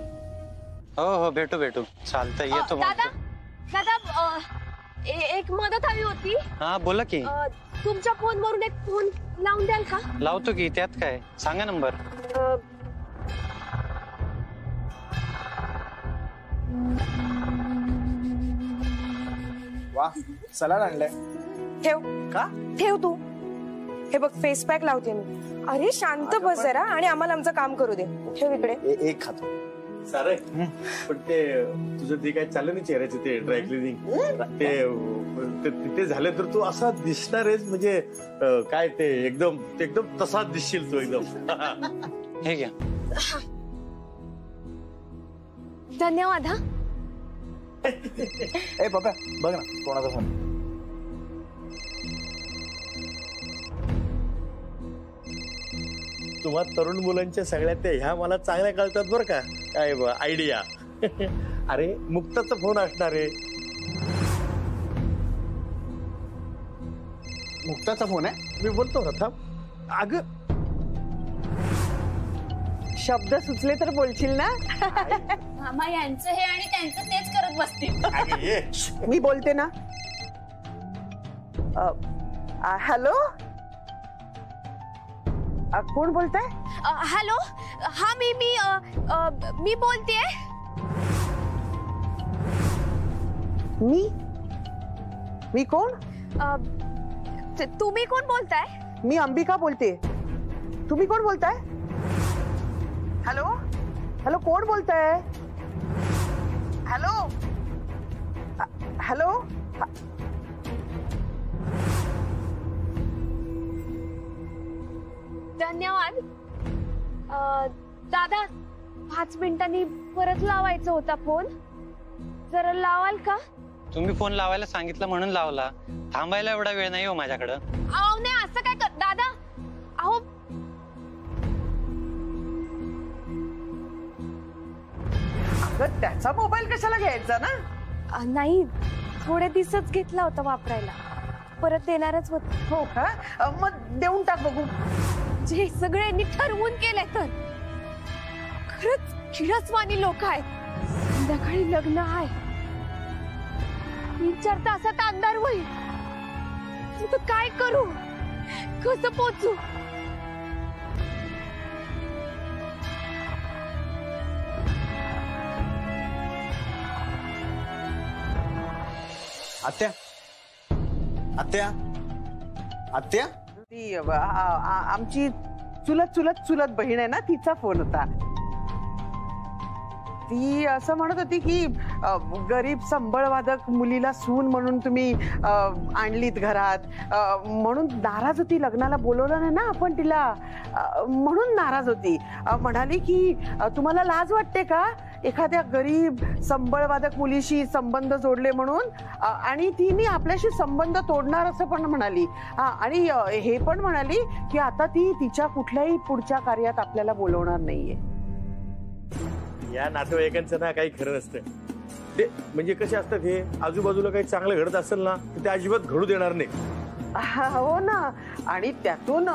हो हो भेटू भेटू चालतंय येतो मग. दादा दादा एक मदत हवी होती. हा बोला की. तुमच्या फोनवरून एक फोन लावून द्याल का? लावतो की, त्यात काय, सांगा नंबर. वा सलाड आणलाय. ठेव. का? ठेव तू. हे बघ फेस पॅक लावते मी. अरे शांत बस जरा आणि आम्हाला आमचं काम करू दे. ठेव इकडे. एक खातो. सारे पण ते तुझं ते काय चाललं नाही चेहऱ्याचं ते ड्राय क्लिनिंग ते तिथे झाले तर तू असा दिसणार आहेस म्हणजे काय ते एकदम तसाच दिसशील तू एकदम. हे घ्या. धन्यवाद. हा ए बाबा बघ ना कोणाचा फोन. तुम्हा तरुण मुलांच्या सगळ्या त्या ह्या मला चांगल्या कळतात बरं का. काय आयडिया. अरे मुक्ताचा फोन असणार आहे. मुक्ताचा फोन आहे. मी बोलतो ना थांब. अगं शब्द सुचले तर बोलशील ना. मामा यांचं हे आणि त्यांचं तेच करत बसतील. मी बोलते ना. हॅलो कोण बोलताय? हॅलो. हा मी बोलतेय. मी कोण? तुम्ही कोण बोलताय? मी अंबिका बोलते. तुम्ही कोण बोलताय? हॅलो हॅलो कोण बोलताय? Hello hello. धन्यवाद. दादा 5 मिनिटांनी परत लावायचा होता फोन. जरा लावाल का? तुम्ही फोन लावायला सांगितलं म्हणून लावला. थांबायला एवढा वेळ नाही हो माझ्याकडं. अहो नाही असं काय कर दादा. अहो अगं त्याचा मोबाईल कशाला घ्यायचा ना. नाही थोडे दिवसच घेतला होता वापरायला. परत देणारच होत. हो का? मग देऊन टाक बघू. जे सगळ्यांनी ठरवून केलंय तर खरंच चिरस्वानी लोक आहेत. संध्याकाळी लग्न आहे. 3-4 तासात अंधार होईल. तर काय करू? कसं पोचू? आत्या आत्या आत्या. ती आमची चुलत बहीण आहे ना, तिचा फोन होता. ती असं म्हणत होती की गरीब संबळवादक मुलीला सून म्हणून तुम्ही आणलीत घरात, म्हणून नाराज होती. लग्नाला बोलवलं नाही ना आपण तिला, म्हणून नाराज होती. म्हणाली की तुम्हाला लाज वाटते का एखाद्या गरीब संबळवादक मुलीशी संबंध जोडले म्हणून, आणि तिने आपल्याशी संबंध तोडणार असं पण म्हणाली. आणि हे पण म्हणाली की आता ती तिच्या कुठल्याही पुढच्या कार्यात आपल्याला बोलवणार नाहीये. या नातेवाईकांचं ना काही खरं नसतं. ते म्हणजे कसे असतात हे, आजूबाजूला काही चांगलं घडत असेल ना ते अजिबात घडू देणार नाही. हो ना. आणि त्यातून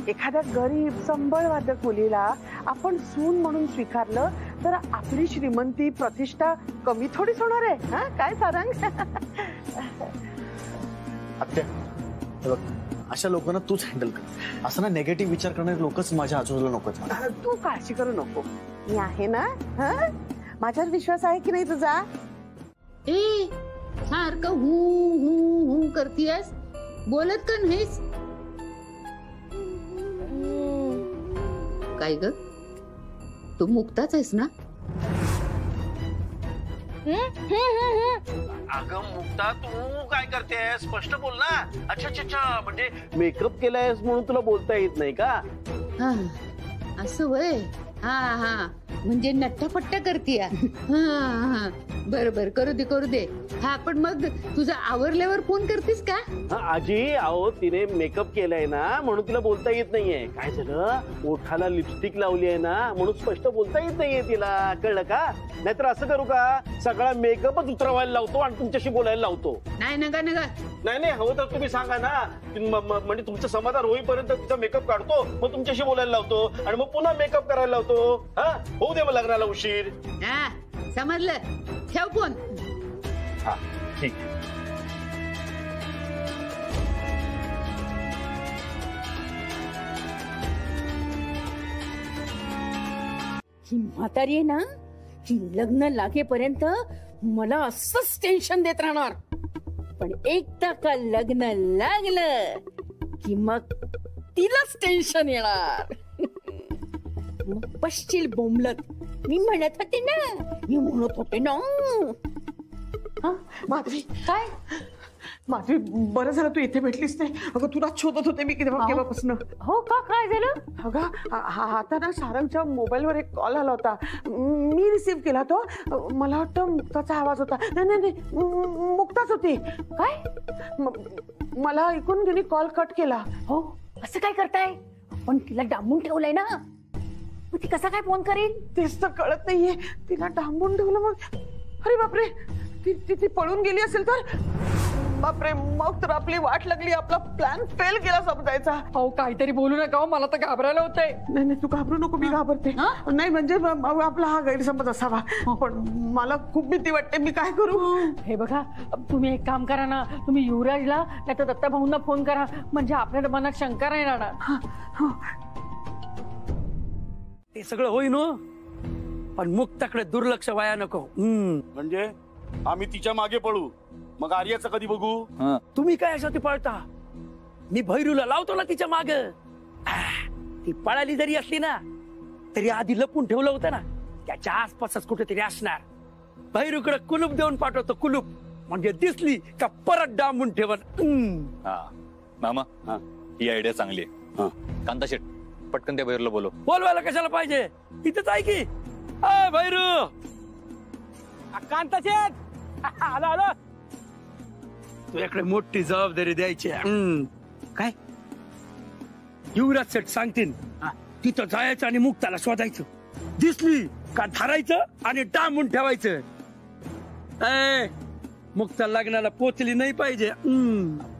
एखाद्या गरीब संबळवादक मुलीला आपण सून म्हणून स्वीकारलं तर आपली श्रीमंती प्रतिष्ठा कमी थोडीच होणार आहे. हा काय सारंग? आत्या बघ अशा लोकांना तूच हँडल कर. असं ना नेगेटिव्ह विचार करणारे लोकच माझ्या आजूबाजूला नकोच मला. तू काळजी करू नको. मी आहे ना. माझ्यावर विश्वास आहे की नाही तुझा? ए सारखं हू हू हू करतीयस, बोलत का नाहीस? काय ग तू मुक्ताच आहेस ना? अगं मुक्ता तू काय करतेस स्पष्ट बोल ना. अच्छा म्हणजे मेकअप केलायस म्हणून तुला बोलता येत नाही का? असं वय. हा म्हणजे नट्टापट्टा करतीया. बरोबर, करू दे. हा, पण मग तुझा आवरल्यावर फोन करतीस का? आजी, अहो तिने मेकअप केलाय ना म्हणून तिला बोलता येत नाहीये. काय झालं, ओठाला लिपस्टिक लावली आहे ना म्हणून स्पष्ट बोलता येत नाहीये तिला, कळलं का? नाहीतर असं करू का, सगळा मेकअपच उतरवायला लावतो आणि तुमच्याशी बोलायला लावतो. नाही नका. नाही हवं तर तुम्ही सांगा ना, म्हणजे तुमचं समाधान होईपर्यंत तिचा मेकअप काढतो, मग तुमच्याशी बोलायला लावतो आणि मग पुन्हा मेकअप करायला लावतो. हा, होऊ दे मग लग्नाला उशीर. हा, समजलं. ठेव फोन. हा, ठीक. ही म्हातारी आहे ना, ही लग्न लागेपर्यंत मला असंच टेन्शन देत राहणार. पण एकदा का लग्न लागलं की मग तिलाच टेन्शन येणार. मग पश्चिल बोंबलत. मी म्हणत होते ना. माधवी, काय माधवी, बरं झालं तू इथे भेटलीस नाही. अगं तुलाच शोधत होते मी केव्हापासून. हो का, काय झालं? अगं आता ना सारंगच्या मोबाईलवर एक कॉल आला होता, मी रिसीव्ह केला तो. मला वाटतं मुक्ताचा आवाज होता. नाही, मुक्ताच होती. काय? मला ऐकून तिने कॉल कट केला. हो, असं काय करताय? पण तिला डांबून ठेवलंय ना, मग ती कसा काय फोन करेल? तेच तर कळत नाहीये. तिला डांबून ठेवलं मग. अरे बापरे, ती पळून गेली असेल तर. बापरे, मग तर आपली वाट लागली, आपला प्लॅन फेल केला समजायचा. अहो, काहीतरी बोलू नका, मला तर घाबरायला होतंय. नाही, तू घाबरू नको, मी घाबरते. नाही म्हणजे आपला हा गैरसमज असावा, पण मला खूप भीती वाटते. मी काय करू? हे बघा, तुम्ही एक काम करा ना, तुम्ही युवराजला नाही तर दत्ता भाऊंना फोन करा, म्हणजे आपल्या मनात शंका नाही राहणार. ते सगळं होईन हो, पण मुक्ताकडे दुर्लक्ष व्हाया नको. म्हणजे आम्ही तिच्या मागे पळू, मग आर्याचं कधी बघू? तुम्ही काय अशा ती पळता? मी भैरूला लावतो ना तिच्या माग. ती पळाली जरी असली ना तरी आधी लपून ठेवलं होतं ना, त्याच्या आसपासच कुठेतरी असणार. भैरूकडे कुलूप देऊन पाठवतो, कुलूप, म्हणजे दिसली का परत डांबून ठेवण. मामा, ही आयडिया चांगली आहे. कांता शेट, पटकन त्या भैरूला बोलवायला कशाला पाहिजे, तिथेच आहे की. भैरू, कांता शेट, आलो. तुझ्याकडे मोठी जबाबदारी द्यायची. काय? युवराज सेठ सांगतील तिथं जायचं आणि मुक्ताला शोधायचं. दिसली का धरायचं आणि डांबून ठेवायचं. मुक्ता लग्नाला पोचली नाही पाहिजे.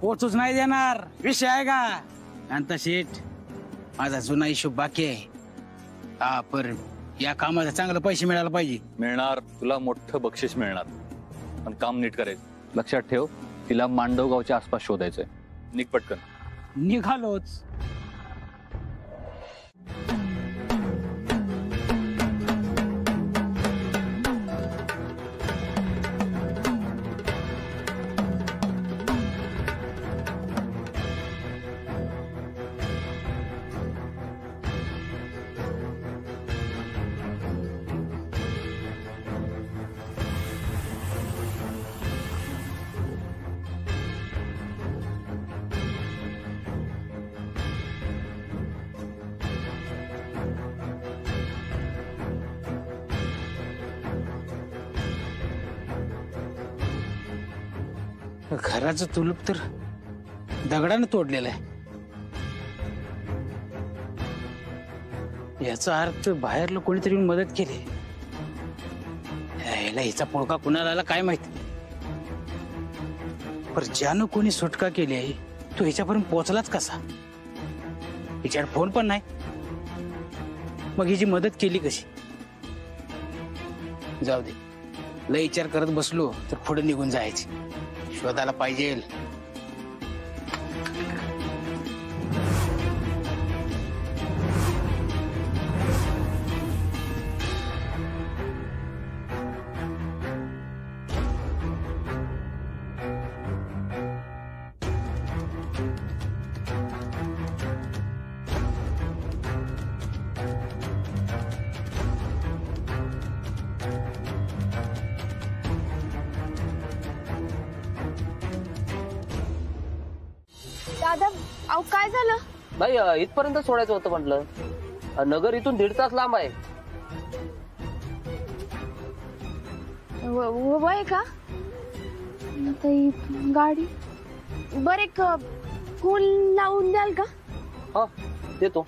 पोचूच नाही देणार. विषय आहे का कांता शेठ? माझा जुना हिशोब बाकी आहे. हा, पर या कामाचा चांगले पैसे मिळायला पाहिजे. मिळणार, तुला मोठं बक्षीस मिळणार, पण काम नीट करायचं. लक्षात ठेव, तिला मांडवगावच्या आसपास शोधायचंय. निघ पटकन. निघालोच. घराचं तुलूप तर दगडाने तोडलेलं आहे. याचा अर्थ बाहेरला कोणीतरी मदत केली. यायला हिचा पोळका कुणाला आला काय माहिती. पर ज्यानं कोणी सुटका केली आहे तो हिच्यापर्यंत पोहोचलाच कसा? हिच्याकडे फोन पण नाही, मग हिची मदत केली कशी? जाऊ दे, लय विचार करत बसलो तर पुढे निघून जायचे. शोधायला पाहिजे. दादा, अहो काय झालं? भाई, इथपर्यंत सोडायचं होतं म्हटलं. नगर इथून 1.5 तास लांब आहे. वय का गाडी बर एक फोन लावून द्याल का? हा देतो.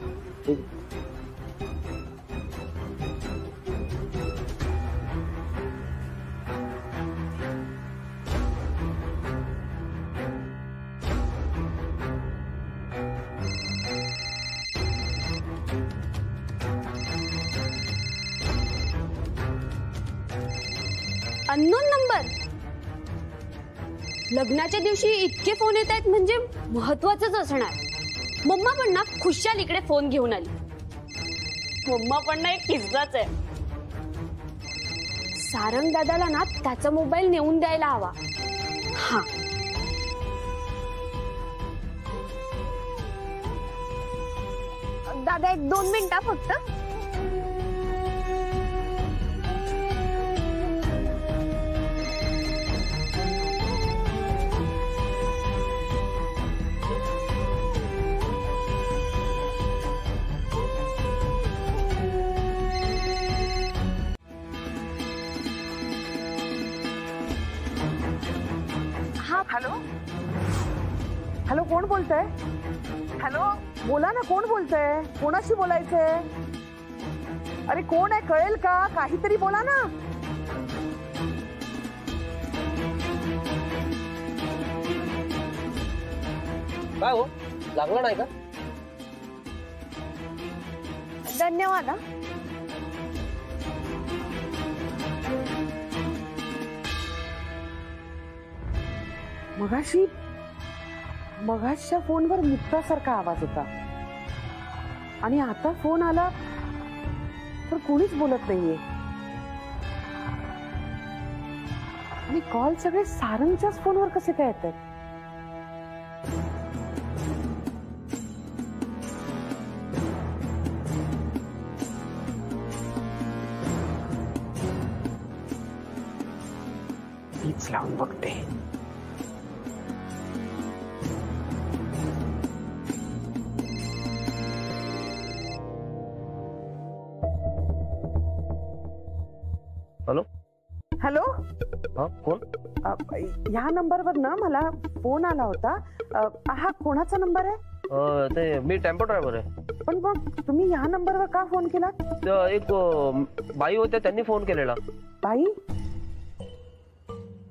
Unknown number. लग्नाच्या दिवशी इतके फोन येत आहेत म्हणजे महत्वाचंच असणार. मम्मा पण ना खुशाल इकडे फोन घेऊन आली. मम्मा पण ना एक किस्साच आहे. सारंग दादाला ना त्याचा मोबाईल नेऊन द्यायला हवा. हा दादा 1-2 मिनिटं फक्त. हॅलो हॅलो कोण बोलतंय? हॅलो बोला ना, कोण बोलतंय? कोणाशी बोलायचंय? अरे कोण आहे कळेल का? काहीतरी बोला ना. काय हो लागला नाही का? धन्यवाद. मगाशच्या फोनवर मुक्तासारखा आवाज होता आणि आता फोन आला तर कोणीच बोलत नाहीये आणि कॉल सगळे सारंगच्याच फोनवर कसे काय येतात? तीच लावून बघते. हॅलो हॅलो हा कोण? ह्या नंबरवर ना मला फोन आला होता. हा कोणाचा नंबर आहे? ते मी टेम्पो ड्रायव्हर आहे. पण मग तुम्ही ह्या नंबरवर का फोन केला? एक बाई होत्या त्यांनी फोन केलेला. बाई?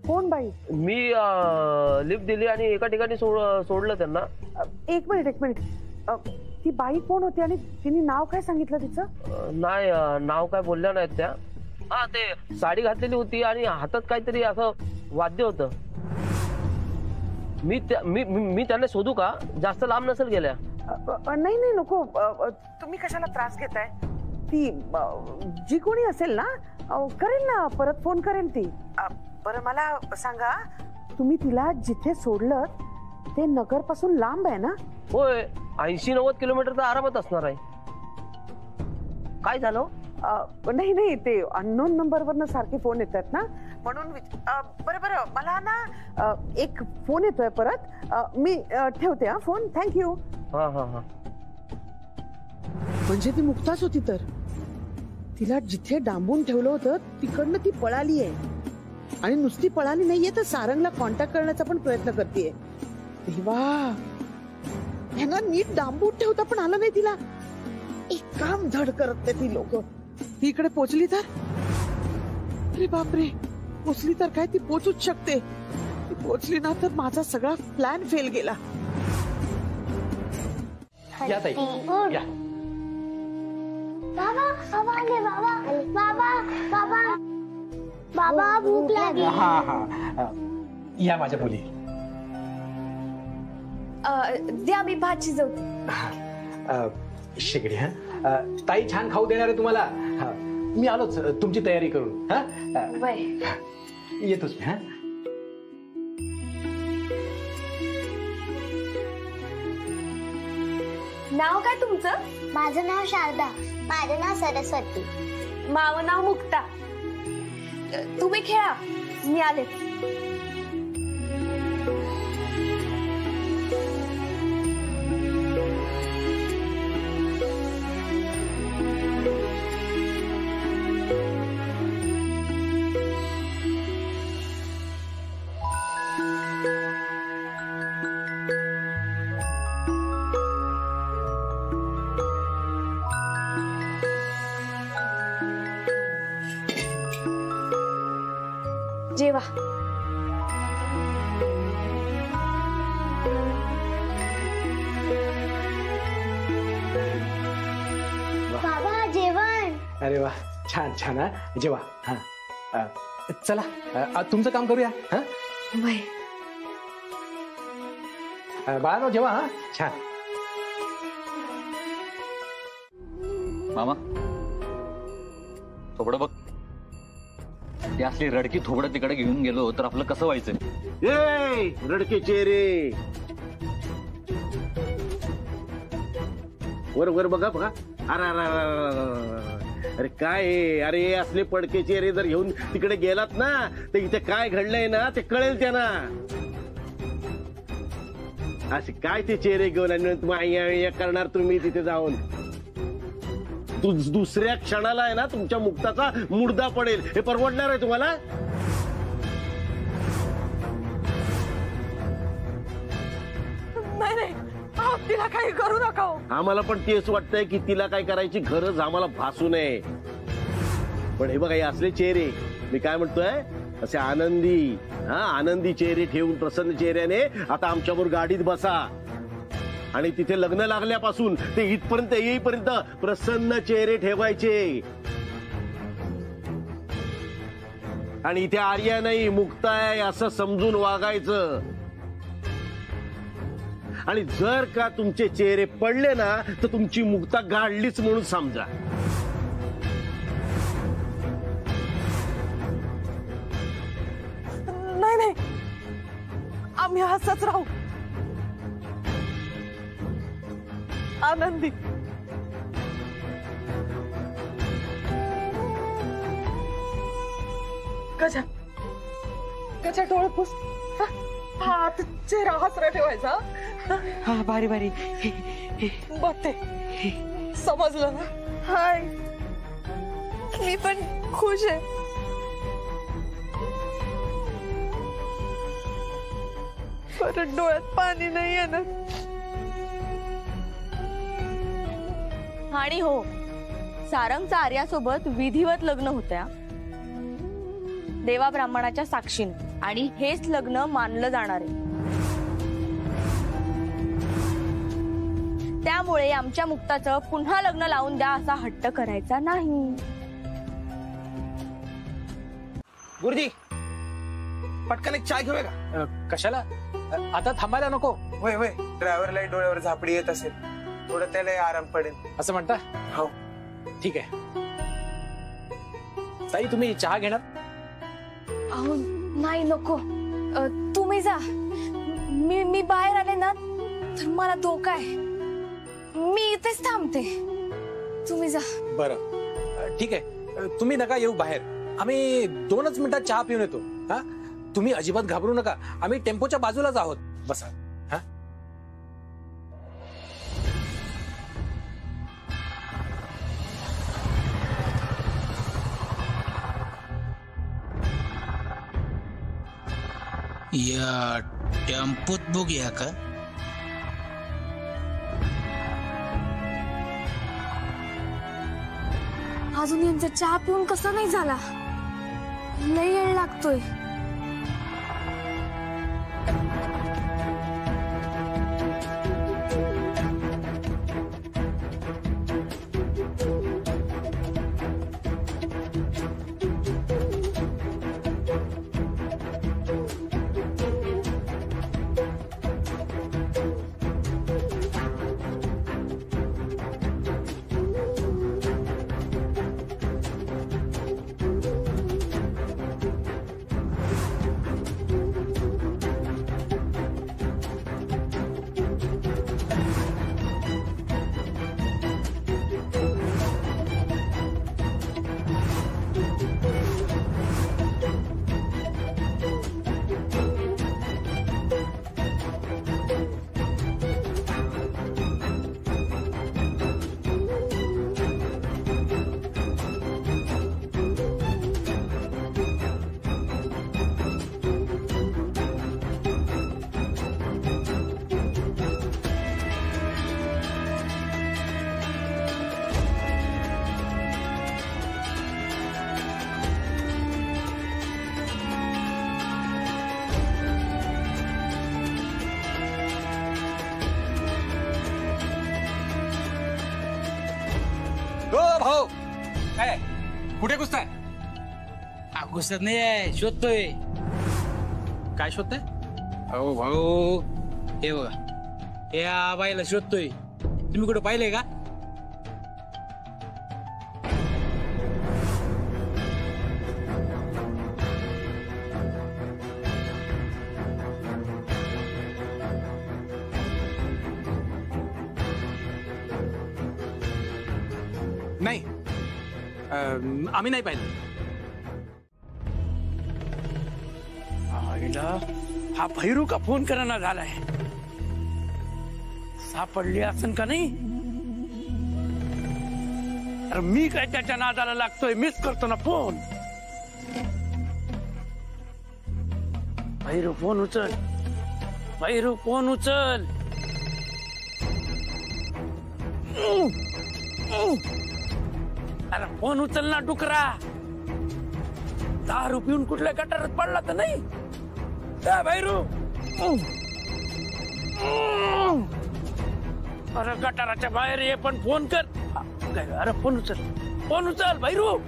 कोण बाई? मी लिफ्ट दिली आणि एका ठिकाणी सोडलं त्यांना. एक मिनिट ती बाई कोण होती आणि तिने नाव काय सांगितलं तिचं? नाही नाव काय बोलल्या नाहीत त्या. हा ते साडी घातलेली होती आणि हातात काहीतरी असं वाद्य होतं. मी त्यांना शोधू का? जास्त लांब नसेल गेल्या. नाही नको. तुम्ही कशाला त्रास घेताय? ती जी कोणी असेल ना करेल ना, परत फोन करेल ती. बरं मला सांगा, तुम्ही तिला जिथे सोडलं ते नगर पासून लांब आहे ना? होय 80-90 किलोमीटर तर आरामात असणार आहे. काय झालं? नाही ते अननोन नंबरवरनं सारखे फोन येतात ना म्हणून. बरं मला ना एक फोन येतोय परत. मी ठेवते हा फोन. थँक्यू. हा म्हणजे ती मुक्ताच होती तर? तिला जिथे डांबून ठेवलं होतं तिकडनं ती पळाली आहे आणि नुसती पळाली नाहीये तर सारंगला कॉन्टॅक्ट करण्याचा पण प्रयत्न करतेय. देवा, ह्यांना नीट डांबून ठेवता पण आलं नाही तिला. एक काम धड करत नाही ती लोक. ती इकडे पोचली तर? अरे बापरे, पोचली तर काय? ती पोचूच शकते. ती पोचली ना तर माझा सगळा प्लॅन फेल गेला. या ताई या. बाबा भूक लागली. या माझ्या मुली. द्या मी भात शिजवते. शेगडी हा ताई छान खाऊ देणार आहे तुम्हाला. मी आलोच तुमची तयारी करून. हा येतोच मी. हा नाव काय तुमचं? माझं नाव शारदा. माझं नाव सरस्वती. माझं नाव मुक्ता. तुम्ही खेळा, मी आले. जेवा. बाबा जेवण. अरे वा, छान छान. हा जेवा. हा चला तुमचं काम करूया. हा बाळानो जेवा. हा छान. मामा थोबडं बघ. ती असली रडकी थोबडं तिकडे घेऊन गेलो तर आपलं कसं व्हायचं? ए रडके चेहरे, वर वर बघा बघा. अरे काय आहे? अरे असले पडके चेहरे जर घेऊन तिकडे गेलात ना तर इथे काय घडलंय ना ते कळेल त्यांना. असे काय ते चेहरे घेऊन आणि करणार तुम्ही तिथे जाऊन? दुसऱ्या क्षणाला आहे ना तुमच्या मुक्ताचा मुर्दा पडेल. हे परवडणार आहे तुम्हाला? नाही तिला काही करू नका. आम्हाला पण तेच वाटतंय की तिला काय करायची गरज आम्हाला भासू नये. पण हे बघा हे असले चेहरे, मी काय म्हणतोय, असे आनंदी चेहरे ठेवून प्रसन्न चेहऱ्याने आता आमच्याबरोबर गाडीत बसा आणि तिथे लग्न लागल्यापासून ते इथपर्यंत येईपर्यंत प्रसन्न चेहरे ठेवायचे. आणि इथे आर्या नाही मुक्ता आहे असं समजून वागायचं. आणि जर का तुमचे चेहरे पडले ना तर तुमची मुक्ता गाडलीच म्हणून समजा. नाही आम्ही हसत राहू. आनंदी गजा डोळे पुस. हात चेहरा हसरा ठेवायचा. हा भारी बघते. समजलं ना? हाय मी पण खुश आहे. परत डोळ्यात पाणी नाही येणार. आणि हो, सारंगचं आर्यासोबत विधिवत लग्न होत्या देवा ब्राह्मणाच्या साक्षीने. आणि हेच लग्न मानलं जाणार आहे. त्यामुळे आमच्या मुक्ताचं पुन्हा लग्न लावून द्या असा हट्ट करायचा नाही. गुरुजी पटकन एक चाय घेऊया का? कशाला? आता थांबायला नको. होय ड्रायव्हरला डोळ्यावर झापडी येत असेल, थोडं त्याला आराम पडेल असं म्हणता? हो ठीक आहे. ताई तुम्ही चहा घेणार? अहो नाही नको. तुम्ही जा. मी बाहेर आले ना तर मला धोका आहे. मी इथेच थांबते. तुम्ही जा. बरं ठीक आहे. तुम्ही नका येऊ बाहेर. आम्ही 2च मिनिटात चहा पिऊन येतो. हा तुम्ही अजिबात घाबरू नका. आम्ही टेम्पोच्या बाजूलाच आहोत. बसा. हा या टेम्पोत बघूया का? अजून यांचा चहा पिऊन कसा नाही झाला? लई वेळ लागतोय. कुठे घुसताय? घुसत नाही, शोधतोय. काय शोधताय? अहो भाऊ, हे बघा, या बाईला शोधतोय. तुम्ही कुठे पाहिलंय का? नाही, आम्ही नाही पाहिलं. आईला हा भैरू का फोन करायला झालाय? सापडली असन का नाही? अरे मी काय त्याच्या नादाला लागतोय? मिस करतो ना फोन. भैरू फोन उचल, भैरू फोन उचल. अरे फोन उचल ना डुकरा. दारू पिऊन कुठल्या गटारात पडला तर नाही? भैरू, अरे गटाराच्या बाहेर ये, पण फोन कर. अरे फोन उचल, फोन उचल भैरू.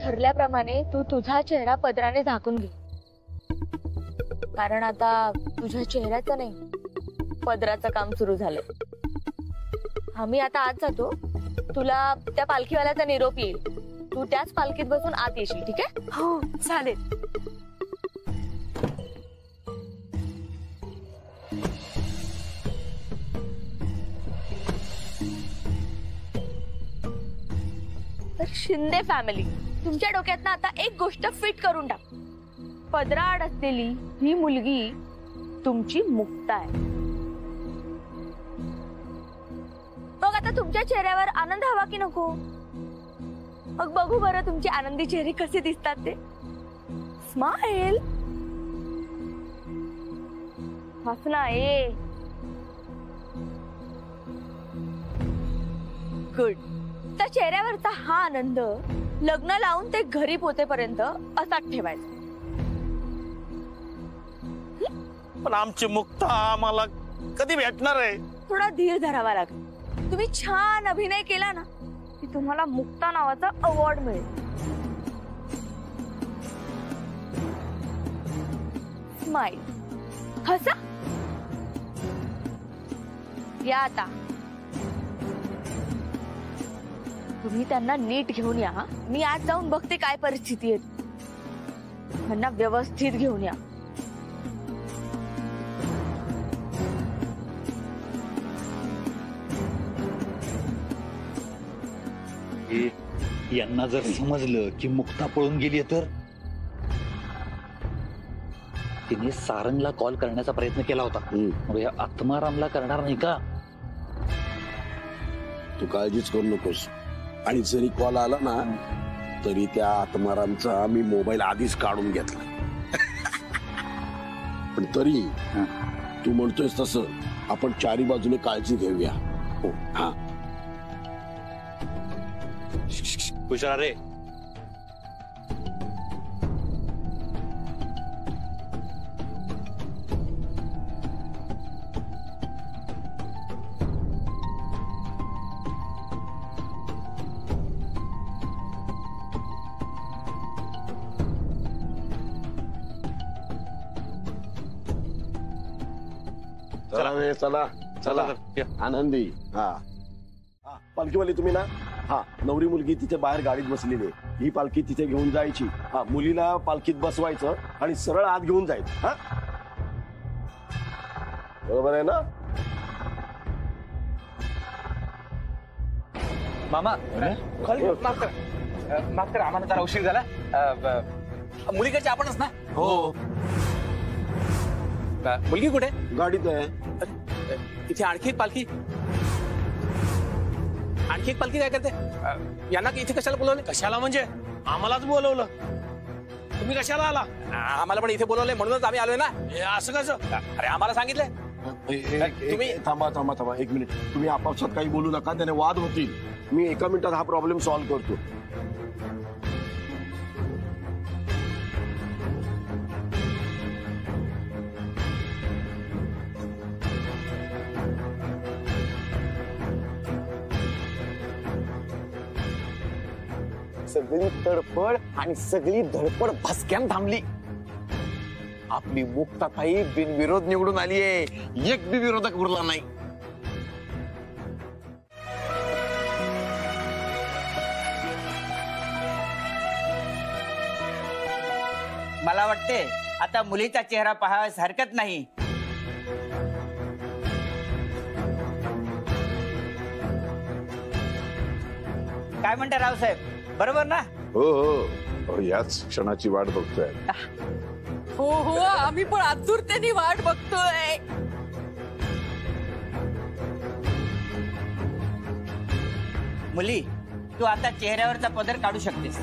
ठरल्याप्रमाणे तू तुझा चेहरा पदराने झाकून घे, कारण आता तुझ्या चेहऱ्याचं नाही पदराचं काम सुरू झालंय. आम्ही आता आत जातो, तुला त्या पालखीवाल्याचा निरोप येईल. तू त्याच पालखीत बसून आत येशील, ठीक आहे? हो चालेल. तर शिंदे फॅमिली, तुमच्या डोक्यातनं आता एक गोष्ट फिट करून टाक. पदराआड असलेली ही मुलगी तुमची मुक्ता आहे. मग आता तुमच्या चेहऱ्यावर आनंद हवा की नको? मग बघू बरं तुमचे आनंदी चेहरे कसे दिसतात ते. Smile, Hasnat. A good. त्या चेहऱ्यावरचा हा आनंद लग्न लावून ते घरी पोहोचेपर्यंत असाच ठेवायचा. पण आमची मुक्ता आम्हाला कधी भेटणार आहे? थोडा धीर धरावा लागेल. तुम्ही छान अभिनय केला ना की तुम्हाला मुक्ता नावाचा अवॉर्ड मिळेल. स्माइल, हसा. या आता तुम्ही त्यांना नीट घेऊन या. मी आज जाऊन बघते काय परिस्थिती आहे. यांना व्यवस्थित घेऊन या. यांना जर समजलं की मुक्ता पळून गेली तर तिने सारंगला कॉल करण्याचा प्रयत्न केला होता. मग या आत्मारामला करणार नाही का? तू काळजीच करू नकोस. आणि जरी कॉल आला ना तरी त्या आत्मारामचा मी मोबाईल आधीच काढून घेतला. पण तरी तू म्हणतोयस तसं आपण चारी बाजूने काळजी घेऊया. हो हा हुशार रे. चला रे चला चला आनंदी. हा पालखीवाली तुम्ही ना. हा नवरी मुलगी तिथे बाहेर गाडीत बसलेली आहे. ही पालखी तिथे घेऊन जायची. हा मुलीला पालखीत बसवायचं आणि सरळ आत घेऊन जायचं. हा बरोबर आहे ना? मामा माफ करा आम्हाला जरा उशीर झाला. मुलीकडचे आपणच ना? हो. मुलगी कुठे? गाडीत आहे. इथे आणखी एक पालखी काय करते? यांना इथे कशाला बोलवले? कशाला म्हणजे आम्हालाच बोलवलं. तुम्ही कशाला आला? आम्हाला पण इथे बोलवलंय म्हणूनच आम्ही आलोय ना. असं कसं? अरे आम्हाला सांगितलंय. तुम्ही थांबा 1 मिनिट. तुम्ही आपापसात काही बोलू नका. त्याने वाद होतील. मी 1 मिनिटात हा प्रॉब्लेम सॉल्व्ह करतो. सगळी तडफड आणि सगळी धडपड भसक्यान थांबली. आपली मुक्ताताई बिनविरोध निवडून आली आहे. एक बी विरोधक उरला नाही. मला वाटते आता मुलीचा चेहरा पाहायस हरकत नाही. काय म्हणता रावसाहेब, बरोबर ना? हो हो, याच क्षणाची वाट बघतोय. हो हो, आम्ही पण आतुरतेने वाट बघतोय. मुली, तू आता चेहऱ्यावरचा पदर काढू शकतेस.